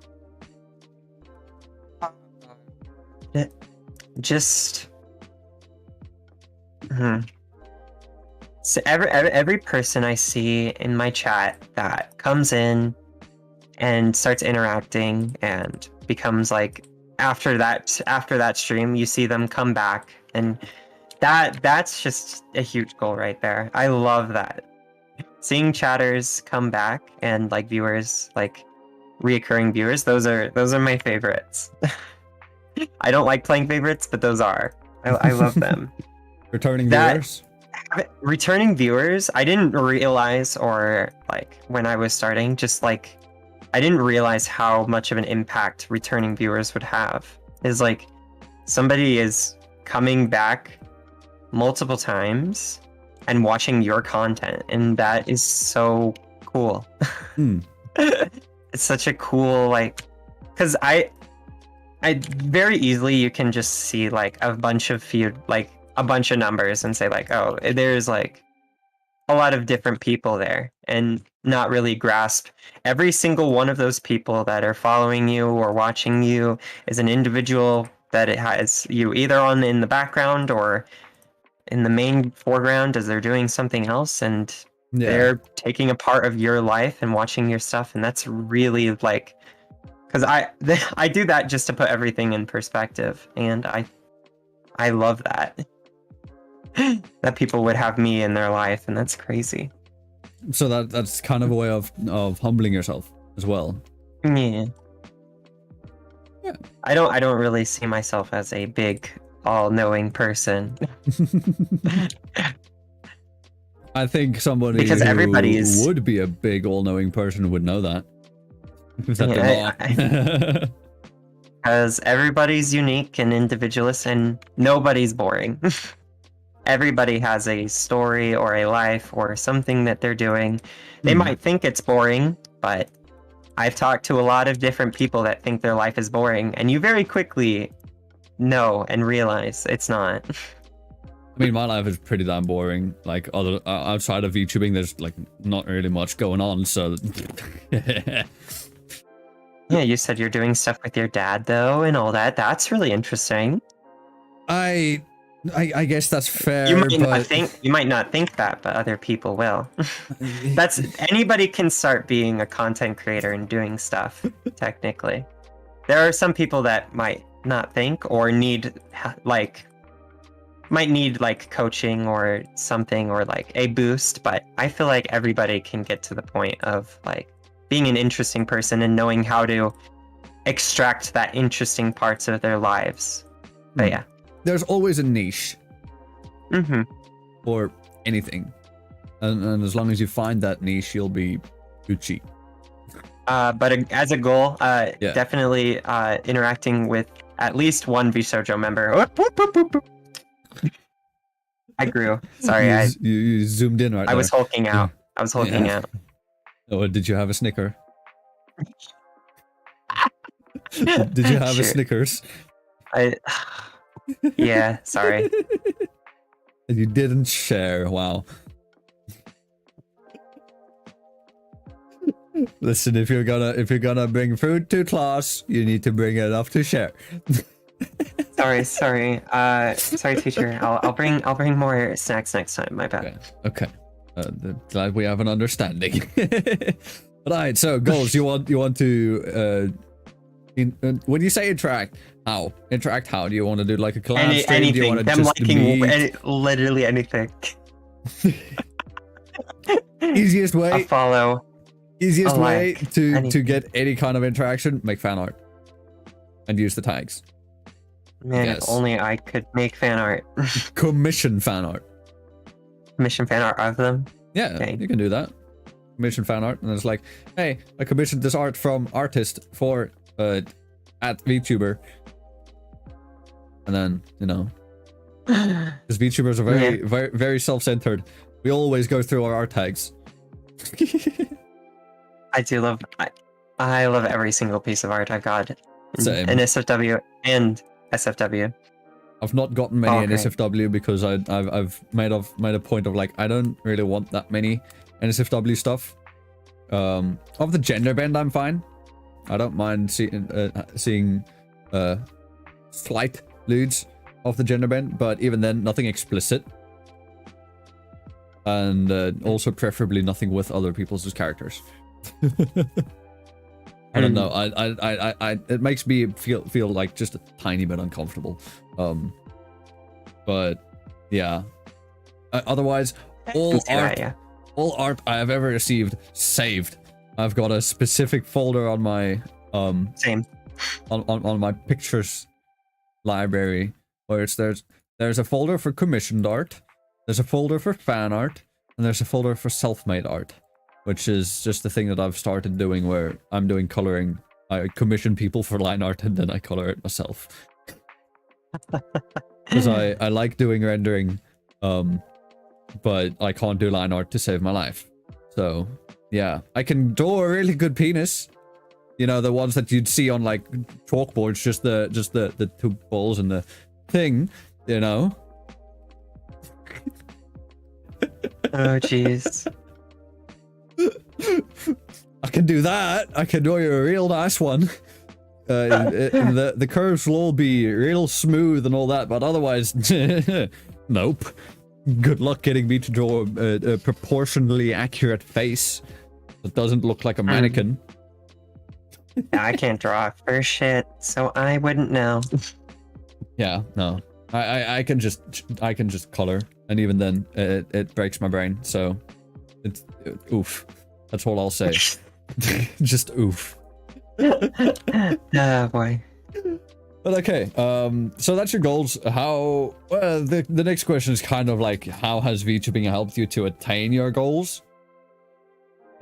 Just so every person I see in my chat that comes in and starts interacting and becomes like, after that stream, you see them come back, and that's just a huge goal right there. I love that. Seeing chatters come back and like viewers, like reoccurring viewers, those are my favorites. I don't like playing favorites, but those are. I love them. Returning viewers? Returning viewers, I didn't realize, or like when I was starting, just like I didn't realize how much of an impact returning viewers would have. Is like somebody is coming back multiple times and watching your content, and that is so cool. It's such a cool, like, because I very easily, you can just see like a bunch of numbers and say like, oh, there's like a lot of different people there, and not really grasp every single one of those people that are following you or watching you is an individual that it has you either on in the background or in the main foreground as they're doing something else, and they're taking a part of your life and watching your stuff. And that's really like, because I do that just to put everything in perspective, and I love that that people would have me in their life, and that's crazy. So that's kind of a way of humbling yourself as well. Yeah. I don't really see myself as a big all-knowing person. I think somebody because who would be a big all-knowing person would know that. Because everybody's unique and individualist, and nobody's boring. Everybody has a story or a life or something that they're doing. They might think it's boring, but I've talked to a lot of different people that think their life is boring, and you very quickly know and realize it's not. I mean, my life is pretty damn boring. Like, outside of VTubing, there's like not really much going on, so... Yeah, you said you're doing stuff with your dad, though, and all that. That's really interesting. I guess that's fair. You might not think that, but other people will. Anybody can start being a content creator and doing stuff. Technically, there are some people that might not think or need coaching or something, or like a boost. But I feel like everybody can get to the point of like being an interesting person and knowing how to extract that interesting parts of their lives. But yeah. There's always a niche for anything, and as long as you find that niche, you'll be Gucci. But as a goal, definitely interacting with at least one VSojo member. I grew. Sorry, you zoomed in right I there. was hulking out. I was hulking out. Or did you have a Snicker? Did you have a Sure. Snickers? Yeah, sorry. And you didn't share. Wow. Listen, if you're gonna bring food to class, you need to bring enough to share. Sorry, teacher. I'll bring more snacks next time. My bad. Okay. Glad we have an understanding. Right. So goals. You want to when you say interact, how? Interact how? Do you want to do like a collab stream? Do you want to Them just liking literally anything. Easiest A way. follow. Easiest a way like, to anything. get any kind of interaction, make fan art and use the tags. Man, Yes. if only I could make fan art. Commission fan art. Commission fan art of them. Yeah, Okay. you can do that. Commission fan art, and it's like, hey, I commissioned this art from artist for at VTuber, and then because VTubers are very self-centered. We always go through our art tags. I do love. I love every single piece of art I've got. Same. In SFW and SFW. I've not gotten many in Okay. SFW because I've made a point of like I don't really want that many NSFW stuff. Of the gender bend, I'm fine. I don't mind seeing slight lewds of the gender bend, but even then, nothing explicit, and also preferably nothing with other people's characters. I don't know. I it makes me feel like just a tiny bit uncomfortable. But yeah. Otherwise, all art I have ever received saved. I've got a specific folder on my Same. on my pictures library where there's a folder for commissioned art, there's a folder for fan art, and there's a folder for self-made art, which is just the thing that I've started doing where I'm doing coloring. I commission people for line art and then I color it myself. Because I like doing rendering, but I can't do line art to save my life. So yeah, I can draw a really good penis. You know, the ones that you'd see on like chalkboards, just the two balls and the thing, you know. Oh jeez. I can do that. I can draw you a real nice one. The curves will all be real smooth and all that, but otherwise, nope. Good luck getting me to draw a proportionally accurate face that doesn't look like a mannequin. I can't draw for shit, so I wouldn't know. Yeah, no. I can just color, and even then, it breaks my brain. So, it's oof. That's all I'll say. Just oof. Oh boy. But okay, so that's your goals. How? The next question is kind of like, how has VTubing helped you to attain your goals?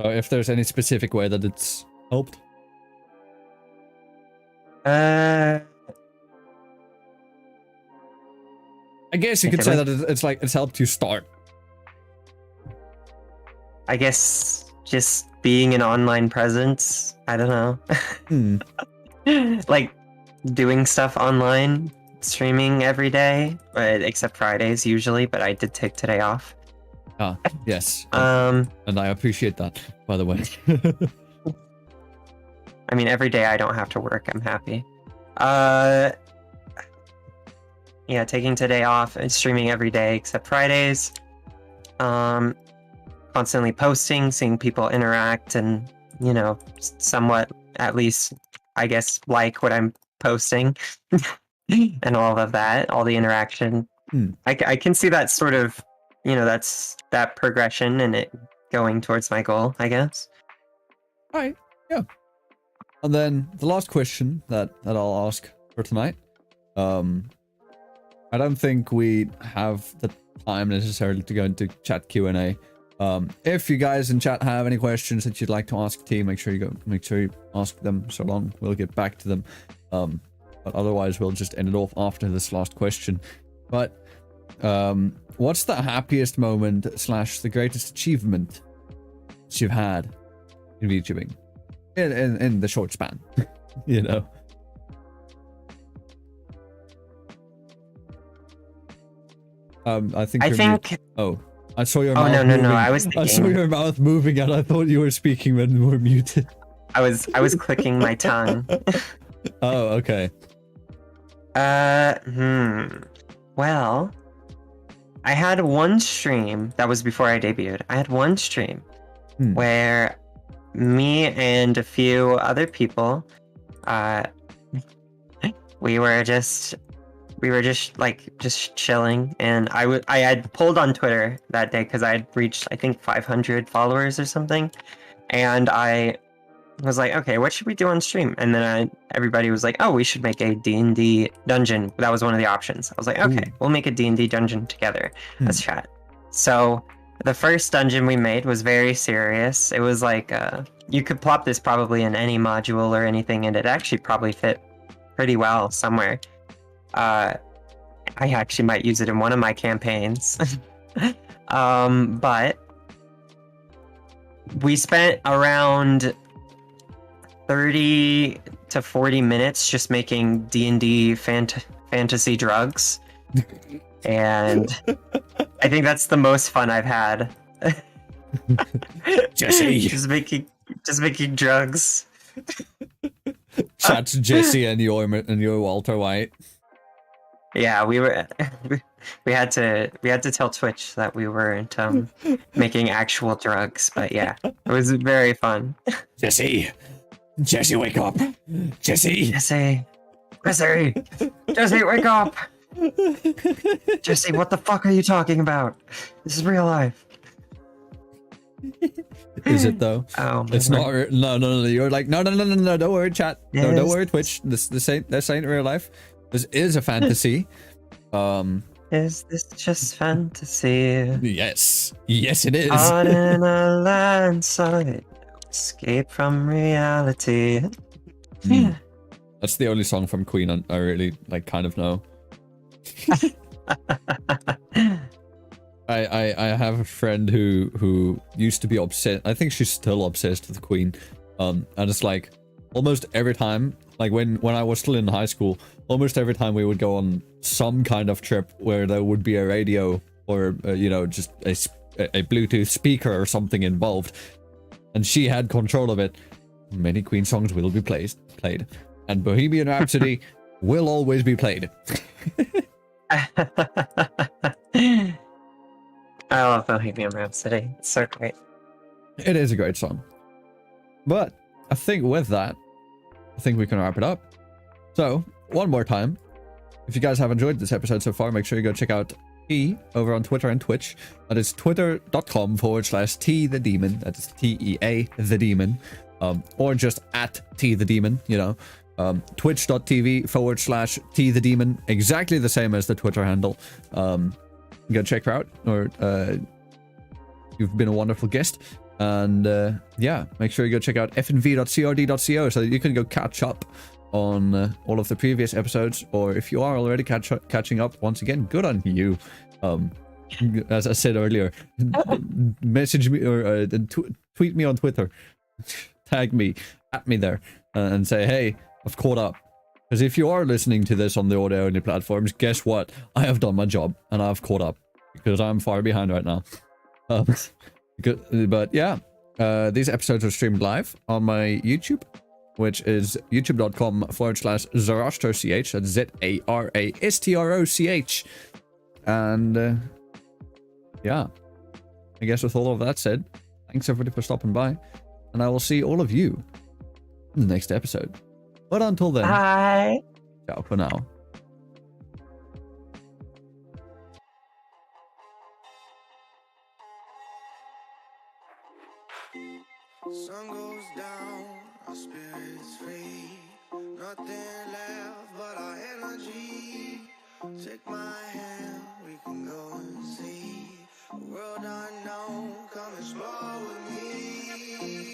If there's any specific way that it's helped. Uh, I guess you could say that it's like it's helped you start. I guess just being an online presence. I don't know. Like doing stuff online, streaming every day, except Fridays usually, but I did take today off. Ah, yes. And I appreciate that, by the way. I mean, every day I don't have to work. I'm happy. Yeah, taking today off and streaming every day except Fridays. Constantly posting, seeing people interact, and somewhat, at least, I guess, like what I'm posting, and all of that, all the interaction. I can see that sort of, that's that progression and it going towards my goal, I guess. All right, yeah. And then the last question that I'll ask for tonight. I don't think we have the time necessarily to go into chat Q&A. If you guys in chat have any questions that you'd like to ask T, make sure you ask them. So long, we'll get back to them. But otherwise, we'll just end it off after this last question. But what's the happiest moment / the greatest achievement that you've had in VTubing in the short span, you know. I think. Oh, I saw your Oh, mouth no, moving. I was I saw thinking. your mouth moving, and I thought you were speaking when you were muted. I was clicking my tongue. Oh, okay. Well, I had one stream that was before I debuted. I had one stream where me and a few other people, we were just chilling, and I had pulled on Twitter that day because I had reached, I think, 500 followers or something, and I was like, okay, what should we do on stream? And then everybody was like, oh, we should make a D&D dungeon. That was one of the options. I was like, okay, we'll make a D&D dungeon together. Let's chat. So the first dungeon we made was very serious. It was like, you could plop this probably in any module or anything, and it actually probably fit pretty well somewhere. I actually might use it in one of my campaigns. But we spent around 30 to 40 minutes just making D&D fantasy drugs. And I think that's the most fun I've had. Jesse. just making drugs. Chat's Jesse and your Walter White. Yeah, we had to tell Twitch that we weren't making actual drugs, but yeah, it was very fun. Jesse, wake up! Jesse, wake up! Jesse, what the fuck are you talking about? This is real life. Is it though? Oh, it's not. No. You're like, no. Don't worry, chat. Yes. No, don't worry, Twitch. This ain't real life. This is a fantasy. Is this just fantasy? Yes, it is. On in a landslide, escape from reality. That's the only song from Queen I really like. Kind of know. I have a friend who used to be obsessed. I think she's still obsessed with Queen. And it's like almost every time, like when I was still in high school, almost every time we would go on some kind of trip where there would be a radio or just a Bluetooth speaker or something involved, and she had control of it. Many Queen songs will be played, and Bohemian Rhapsody will always be played. I love Bohemian Rhapsody. It's so great. It is a great song. But I think with that, we can wrap it up. So, one more time, if you guys have enjoyed this episode so far, make sure you go check out T over on Twitter and Twitch. That is twitter.com/T the Demon. That is TEA the Demon. Or just at T the Demon, twitch.tv/T the Demon. Exactly the same as the Twitter handle. Go check her out, or you've been a wonderful guest. And yeah, make sure you go check out fnv.crd.co so that you can go catch up on all of the previous episodes, or if you are already catching up, once again, good on you. As I said earlier, message me or tweet me on Twitter, tag me, at me there, and say, hey, I've caught up. Because if you are listening to this on the audio only platforms, guess what? I have done my job and I've caught up, because I'm far behind right now. But yeah, these episodes are streamed live on my YouTube, which is youtube.com/ZarastroCH. That's ZARASTROCH. And yeah, I guess with all of that said, thanks everybody for stopping by, and I will see all of you in the next episode. But until then, bye. Ciao for now. Sun goes down, our spirits free. Nothing left but our energy. Take my hand, we can go and see a world unknown. Come explore with me.